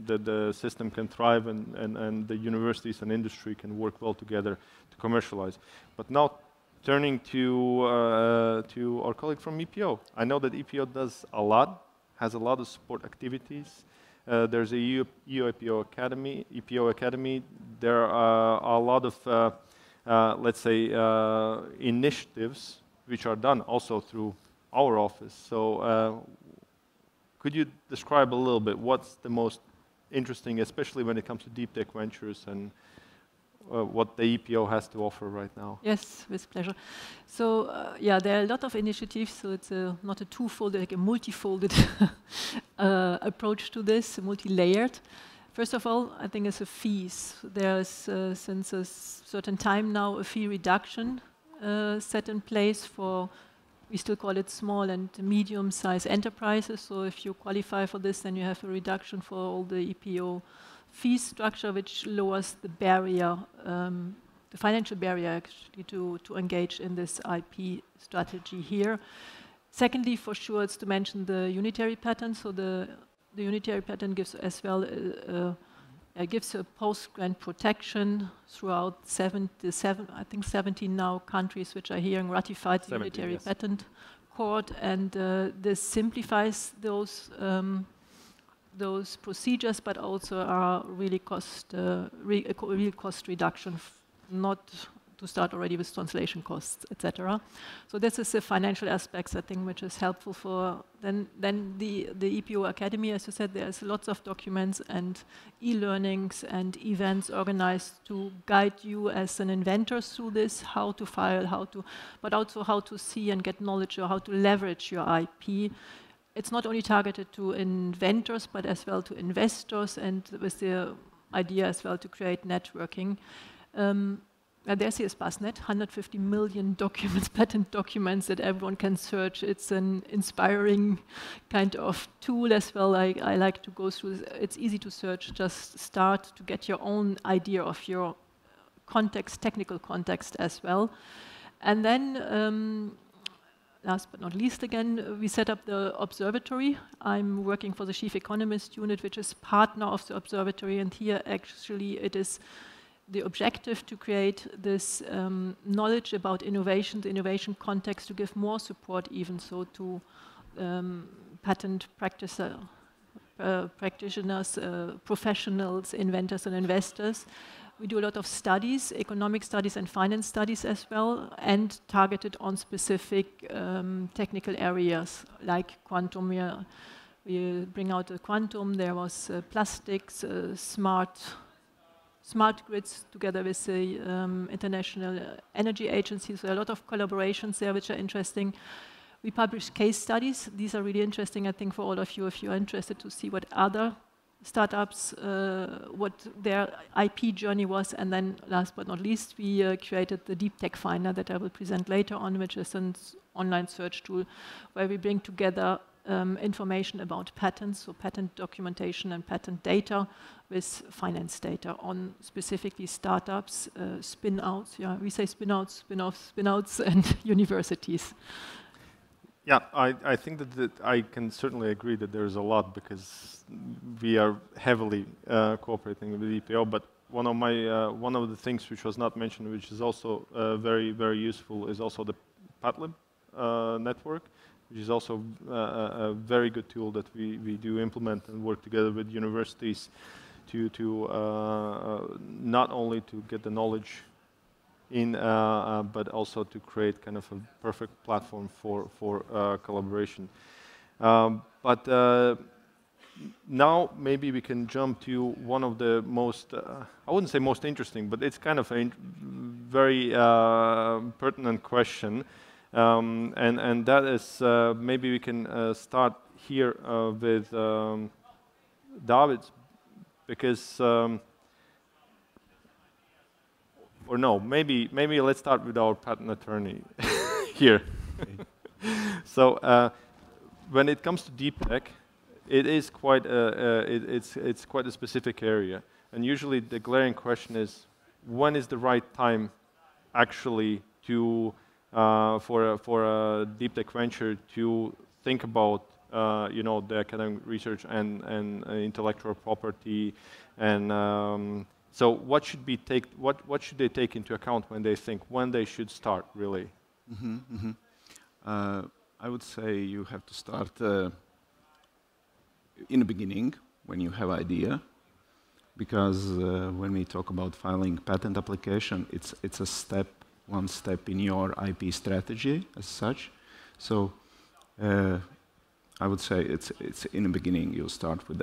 the system can thrive and the universities and industry can work well together to commercialize. But now, turning to our colleague from EPO. I know that EPO does a lot, has a lot of support activities. There's a EU EPO Academy. There are a lot of, let's say, initiatives which are done also through our office. So could you describe a little bit what's the most interesting, especially when it comes to deep tech ventures and what the EPO has to offer right now? Yes, with pleasure. So yeah, there are a lot of initiatives, so it's not a two-folded, like a multi-folded approach to this, multi-layered. First of all, I think it's the fees. There's, since a certain time now, a fee reduction set in place for, we still call it small and medium-sized enterprises. So if you qualify for this, then you have a reduction for all the EPO fee structure, which lowers the barrier, the financial barrier actually to engage in this IP strategy here. Secondly, for sure, it's to mention the unitary patent. So the unitary patent gives as well gives a post-grant protection throughout I think 17 now countries which are hearing ratified the unitary patent court, and this simplifies those procedures, but also are really real cost reduction, not to start already with translation costs, etc. So this is the financial aspects, I think, which is helpful for then the EPO Academy. As you said, there's lots of documents and e-learnings and events organized to guide you as an inventor through this, how to file, but also how to see and get knowledge, or how to leverage your IP. It's not only targeted to inventors, but as well to investors, and with the idea as well to create networking. There's the Espasnet, 150 million documents, patent documents that everyone can search. It's an inspiring kind of tool as well. I like to go through. It's easy to search. Just start to get your own idea of your context, technical context as well. And then, last but not least, again, we set up the observatory. I'm working for the Chief Economist Unit, which is partner of the observatory. And here, actually, it is the objective to create this knowledge about innovation, the innovation context, to give more support even so to patent practitioners, professionals, inventors and investors. We do a lot of studies, economic studies and finance studies as well, and targeted on specific technical areas like quantum. We bring out the quantum, there was plastics, smart grids together with the International Energy Agency. So a lot of collaborations there which are interesting. We publish case studies. These are really interesting, I think, for all of you if you're interested to see what other startups, what their IP journey was. And then last but not least, we created the Deeptech Finder that I will present later on, which is an online search tool where we bring together information about patents, so patent documentation and patent data with finance data on specifically startups, spin-outs. Yeah, we say spin-outs, spin-offs, spin-outs, and universities. Yeah, I think that I can certainly agree that there's a lot, because we are heavily cooperating with the EPO. But one of the things which was not mentioned, which is also very, very useful, is also the PatLib network, which is also a very good tool that we do implement and work together with universities to not only to get the knowledge in, but also to create kind of a perfect platform for collaboration. But now maybe we can jump to one of the most, I wouldn't say most interesting, but it's kind of a very pertinent question. And that is, maybe we can start here with David, because, or no, maybe let's start with our patent attorney here. So when it comes to Deeptech, it is quite it's quite a specific area, and usually the glaring question is, when is the right time actually to for a Deeptech venture to think about you know, the academic research and intellectual property, and so what should they take into account when they think when they should start really? I would say you have to start in the beginning when you have idea, because when we talk about filing patent application, it's a step, one step in your IP strategy as such. So I would say it's in the beginning you start with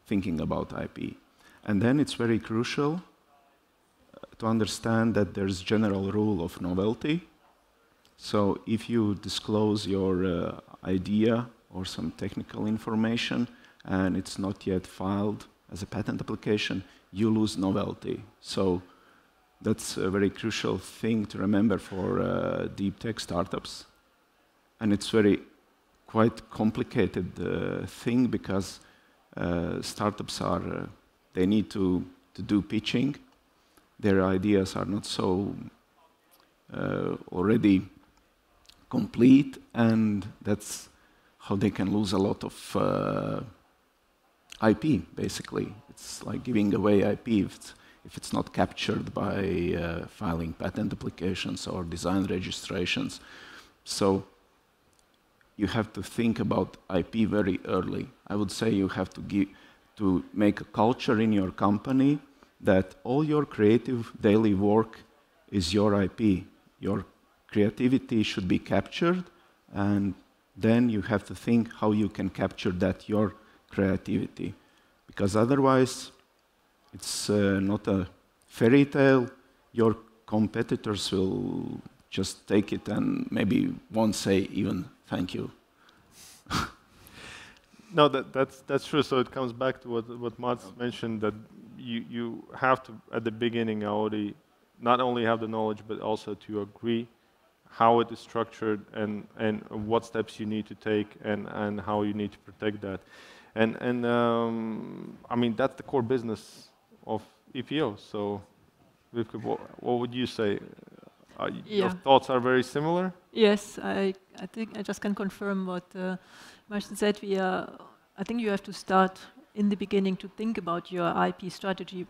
thinking about IP, and then it's very crucial to understand that there's general rule of novelty. So if you disclose your idea or some technical information and it's not yet filed as a patent application, you lose novelty. So that's a very crucial thing to remember for deep tech startups. And it's very quite complicated thing, because startups are, they need to do pitching. Their ideas are not so already complete, and that's how they can lose a lot of IP, basically. It's like giving away IP if it's not captured by filing patent applications or design registrations. So you have to think about IP very early. I would say you have to make a culture in your company that all your creative daily work is your IP. Your creativity should be captured, and then you have to think how you can capture that, your creativity. Because otherwise, it's not a fairy tale. Your competitors will just take it and maybe won't say even thank you. No, that's true. So it comes back to what Mats mentioned, that you have to, at the beginning already, not only have the knowledge, but also to agree how it is structured and what steps you need to take and how you need to protect that. And I mean, that's the core business of EPO. So what would you say? Your thoughts are very similar? Yes, I think I just can confirm what Martin said. I think you have to start in the beginning to think about your IP strategy,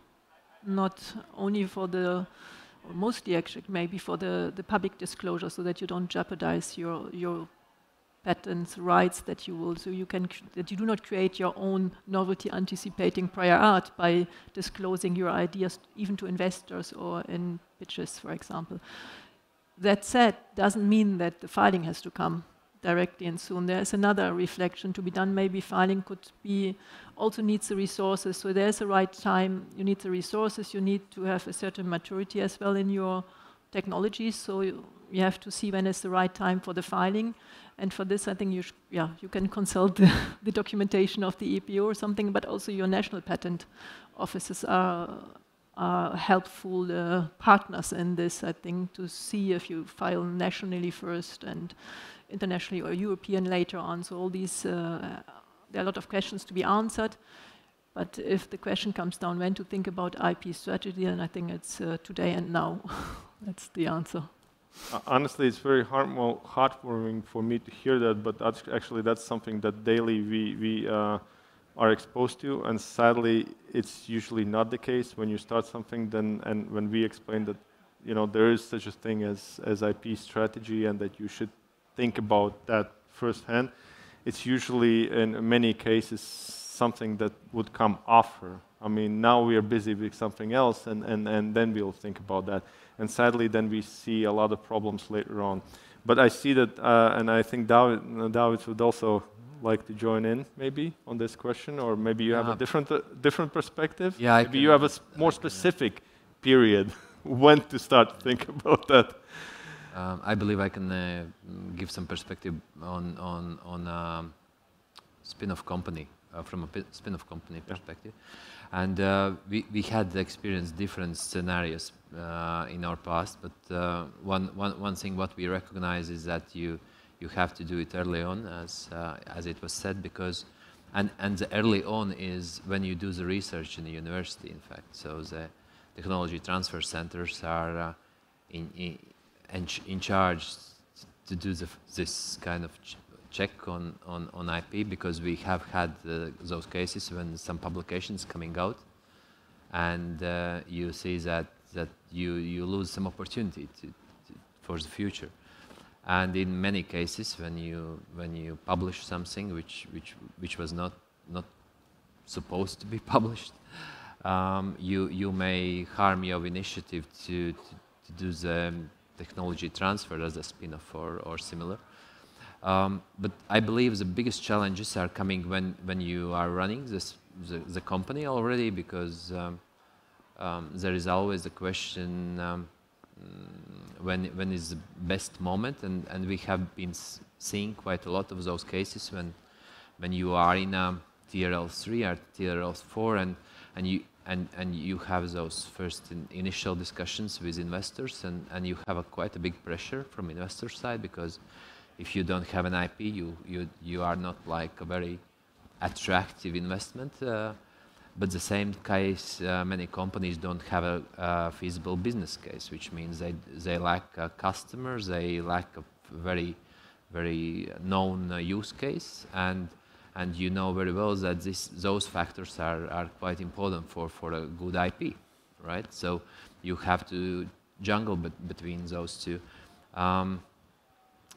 not only for or mostly actually maybe for the public disclosure, so that you don't jeopardize your patents rights that you will, so that you do not create your own novelty anticipating prior art by disclosing your ideas even to investors or in pitches, for example. That said, doesn't mean that the filing has to come directly and soon. There's another reflection to be done. Maybe filing also needs the resources. So there's a right time. You need the resources. You need to have a certain maturity as well in your technologies. So you have to see when is the right time for the filing. And for this, I think you can consult the documentation of the EPO or something, but also your national patent offices are helpful partners in this, I think, to see if you file nationally first and internationally or European later on. So all these, there are a lot of questions to be answered. But if the question comes down when to think about IP strategy, then I think it's today and now. That's the answer. Honestly, it's very heartwarming for me to hear that, but that's something that daily we are exposed to, and sadly, it's usually not the case when you start something. And when we explain that, you know, there is such a thing as IP strategy, and that you should think about that firsthand, it's usually in many cases something that would come after. I mean, now we are busy with something else, and then we'll think about that. And sadly, then we see a lot of problems later on. But I see that, and I think David would also like to join in, maybe, on this question, or maybe you have a different perspective. Yeah, maybe you have a more specific period when to start to think about that. I believe I can give some perspective on spin-off company. from a spin-off company perspective. And we had experienced different scenarios in our past, but one thing what we recognize is that you have to do it early on, as it was said, because and the early on is when you do the research in the university, in fact. So the technology transfer centers are in charge to do this kind of check on IP, because we have had those cases when some publications coming out, and you see that you lose some opportunity for the future. And in many cases, when you publish something which was not supposed to be published, you may harm your initiative to do the technology transfer as a spin-off or similar. But I believe the biggest challenges are coming when you are running the company already, because there is always the question when is the best moment, and we have been seeing quite a lot of those cases when you are in a TRL3 or TRL4 and you have those first initial discussions with investors, and you have quite a big pressure from investor side, because if you don't have an IP, you are not like a very attractive investment. But the same case, many companies don't have a feasible business case, which means they lack customers, they lack a very, very known use case, and you know very well that those factors are quite important for a good IP, right? So you have to juggle between those two.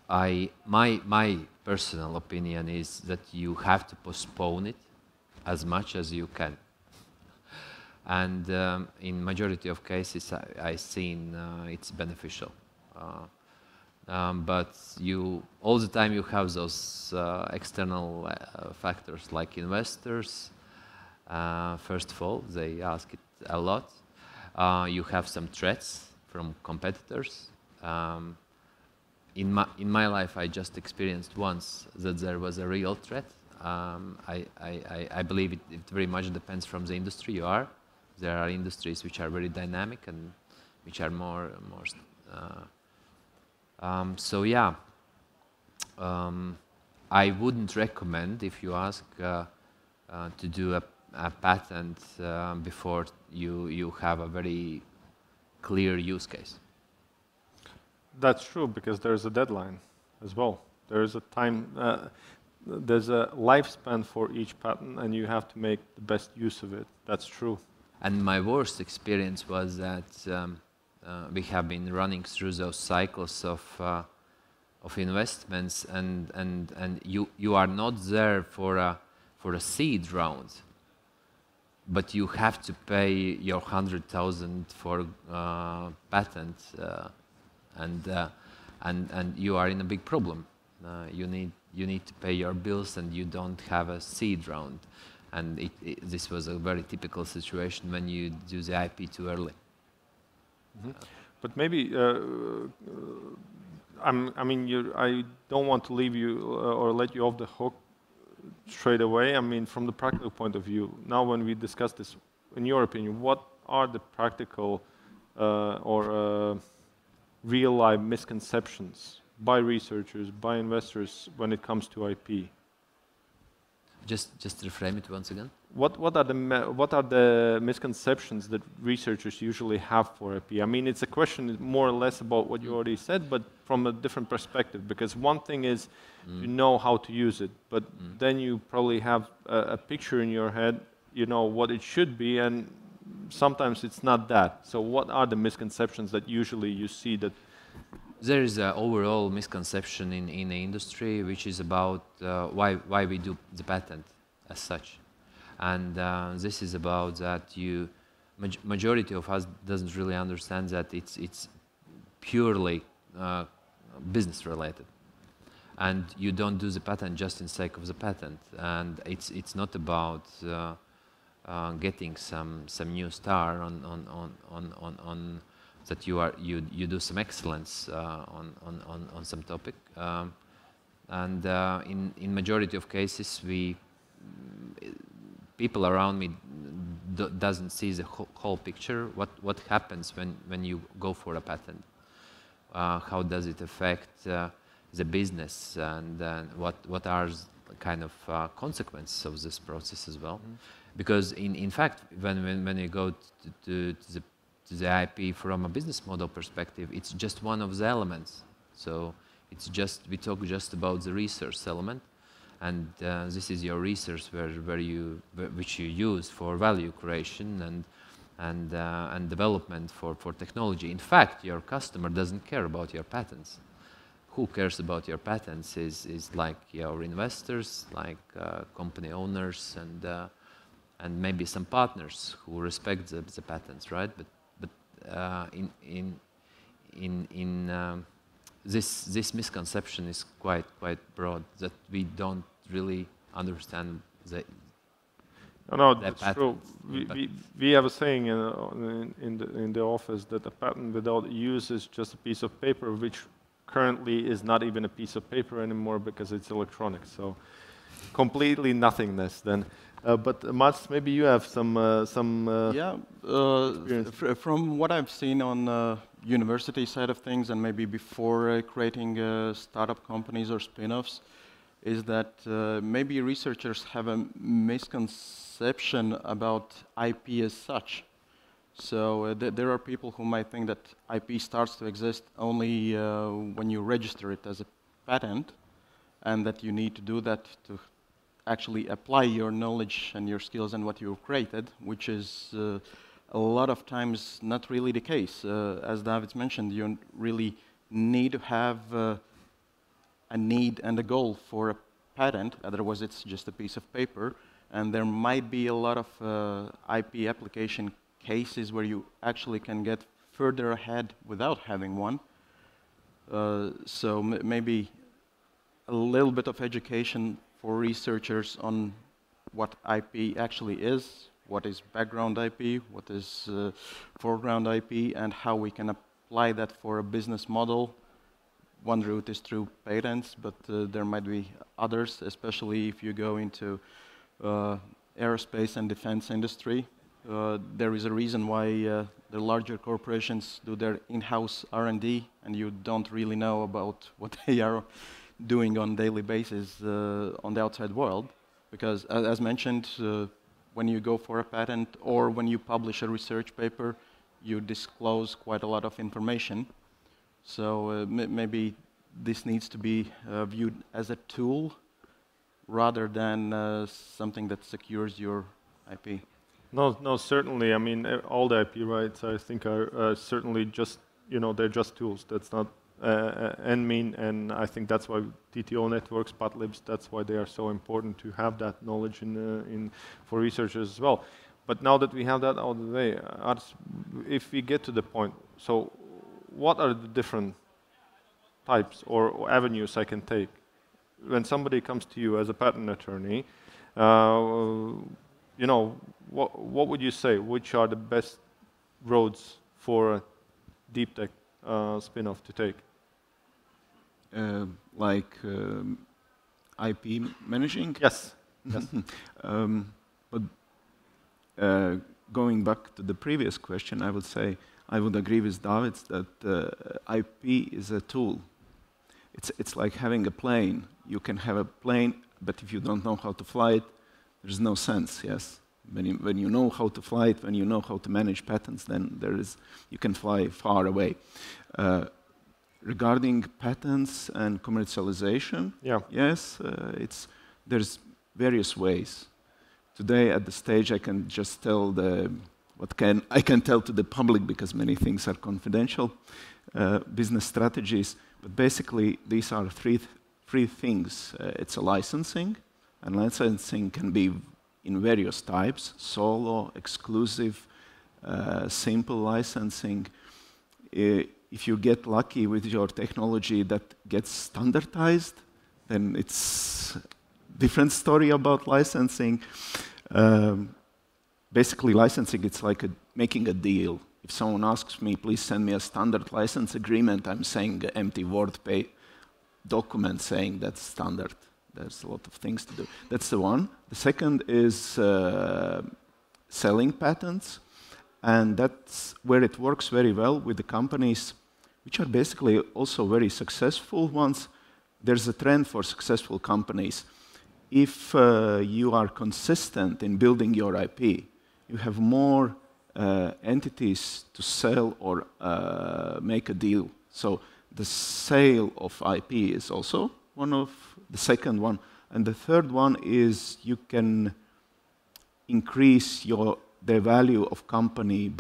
My personal opinion is that you have to postpone it as much as you can. And in majority of cases, I've seen it's beneficial. But all the time you have those external factors like investors. First of all, they ask it a lot. You have some threats from competitors. In my life, I just experienced once that there was a real threat. I believe it very much depends from the industry you are. There are industries which are very dynamic and which are more. So yeah, I wouldn't recommend, if you ask, to do a patent before you have a very clear use case. That's true, because there's a deadline as well. There is a time, there's a lifespan for each patent, and you have to make the best use of it. That's true. And my worst experience was that we have been running through those cycles of investments, and you are not there for a seed round, but you have to pay your 100,000 for patent, and you are in a big problem. You need to pay your bills, and you don't have a seed round. And this was a very typical situation when you do the IP too early. Mm-hmm. But maybe, I don't want to leave you or let you off the hook straight away. I mean, from the practical point of view, now when we discuss this, in your opinion, what are the practical or real-life misconceptions by researchers, by investors when it comes to IP? Just reframe it once again. What are the misconceptions that researchers usually have for IP? I mean, it's a question more or less about what you already said, but from a different perspective. Because one thing is you know how to use it, but then you probably have a picture in your head, you know what it should be, and sometimes it's not that. So what are the misconceptions that usually you see that? There is an overall misconception in the industry, which is about why we do the patent as such. And this is about that majority of us doesn't really understand that it's purely business related. And you don't do the patent just in sake of the patent. And it's not about getting some new star on that you do some excellence on some topic, and in majority of cases we people around me doesn't see the whole picture. What happens when you go for a patent? How does it affect the business, and what are kind of consequences of this process as well? Because in fact, when you go to the IP from a business model perspective, it's just one of the elements. So it's just, we talk just about the research element, and this is your research which you use for value creation and development for technology. In fact, your customer doesn't care about your patents. Who cares about your patents is like your investors, like company owners, and maybe some partners who respect the patents, right? But this misconception is quite broad, that we don't really understand the No, that's true. We have a saying in the office that a patent without use is just a piece of paper, which currently is not even a piece of paper anymore because it's electronic. So completely nothingness then. But Mats, maybe you have some from what I've seen on university side of things, and maybe before creating startup companies or spin-offs, is that maybe researchers have a misconception about IP as such. So there are people who might think that IP starts to exist only when you register it as a patent, and that you need to do that to actually apply your knowledge and your skills and what you've created, which is a lot of times not really the case. As David mentioned, you really need to have a need and a goal for a patent, otherwise it's just a piece of paper. And there might be a lot of IP application cases where you actually can get further ahead without having one. So maybe a little bit of education for researchers on what IP actually is, what is background IP, what is foreground IP, and how we can apply that for a business model. One route is through patents, but there might be others, especially if you go into aerospace and defense industry. There is a reason why the larger corporations do their in-house R&D, and you don't really know about what they are doing on a daily basis on the outside world. Because as mentioned, when you go for a patent or when you publish a research paper, you disclose quite a lot of information. So maybe this needs to be viewed as a tool rather than something that secures your IP. No, certainly. I mean, all the IP rights, I think, are certainly just, they're just tools. That's not end mean, and I think that's why TTO networks, patlibs, that's why they are so important to have that knowledge for researchers as well. But now that we have that out of the way, if we get to the point, so what are the different types or avenues I can take? When somebody comes to you as a patent attorney, what would you say? Which are the best roads for a Deeptech spin-off to take? Like IP managing? Yes. Yes. But going back to the previous question, I would say I would agree with David that IP is a tool. It's like having a plane. You can have a plane, but if you don't know how to fly it, there's no sense. Yes. When you know how to fly it, when you know how to manage patents, then you can fly far away. Regarding patents and commercialization, yes, there's various ways. Today, at the stage, I can just tell I can tell to the public because many things are confidential. Business strategies, but basically these are three things. It's a licensing, and licensing can be in various types: solo, exclusive, simple licensing. If you get lucky with your technology that gets standardized, then it's a different story about licensing. Basically, licensing, it's like making a deal. If someone asks me, please send me a standard license agreement, I'm saying an empty Word document saying that's standard. There's a lot of things to do. That's the one. The second is selling patents, and that's where it works very well with the companies which are basically also very successful ones. There's a trend for successful companies. If you are consistent in building your IP, you have more entities to sell or make a deal. So the sale of IP is also one of the second one. And the third one is you can increase the value of company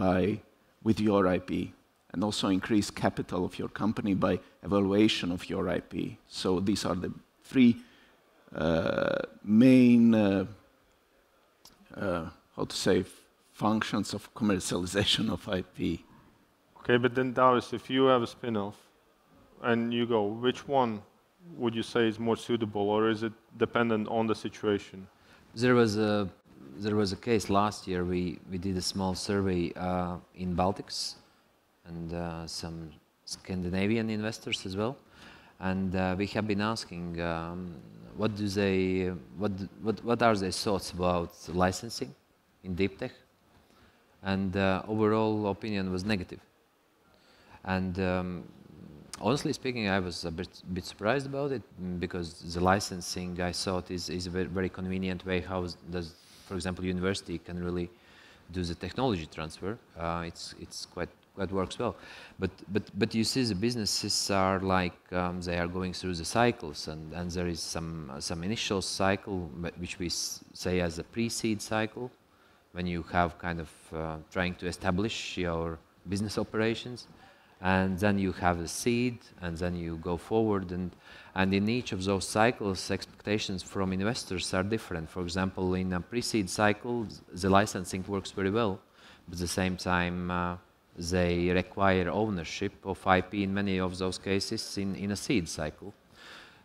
with your IP, and also increase capital of your company by evaluation of your IP. So these are the three main, how to say, functions of commercialization of IP. Okay, but then Darius, if you have a spin-off and you go, which one would you say is more suitable, or is it dependent on the situation? There was a case last year. We did a small survey in Baltics and some Scandinavian investors as well, and we have been asking what are their thoughts about licensing in Deeptech, and overall opinion was negative. And honestly speaking, I was a bit surprised about it, because the licensing, I thought, is a very convenient way how does, for example, university can really do the technology transfer. It's quite works well, but you see the businesses are like they are going through the cycles, and there is some initial cycle which we say as a pre-seed cycle, when you have kind of trying to establish your business operations, and then you have the seed, and then you go forward, and in each of those cycles, expectations from investors are different. For example, in a pre-seed cycle, the licensing works very well, but at the same time they require ownership of IP in many of those cases in a seed cycle.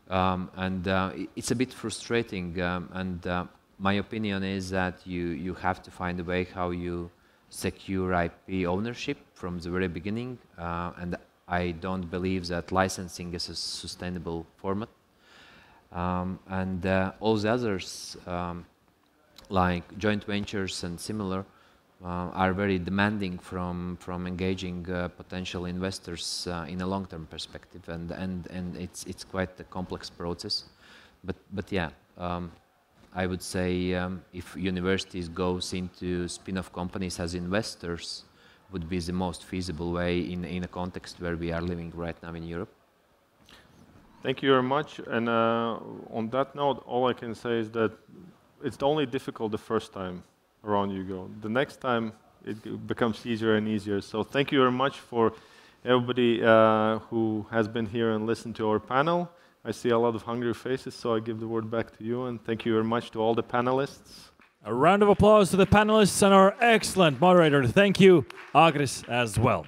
It's a bit frustrating, and my opinion is that you have to find a way how you secure IP ownership from the very beginning, and I don't believe that licensing is a sustainable format. All the others, like joint ventures and similar, are very demanding from engaging potential investors in a long-term perspective, and it's quite a complex process. But yeah, I would say if universities goes into spin-off companies as investors, would be the most feasible way in a context where we are living right now in Europe. Thank you very much. And on that note, all I can say is that it's only difficult the first time around you go. The next time it becomes easier and easier. So thank you very much for everybody who has been here and listened to our panel. I see a lot of hungry faces, so I give the word back to you, and thank you very much to all the panelists. A round of applause to the panelists and our excellent moderator. Thank you, Agris, as well.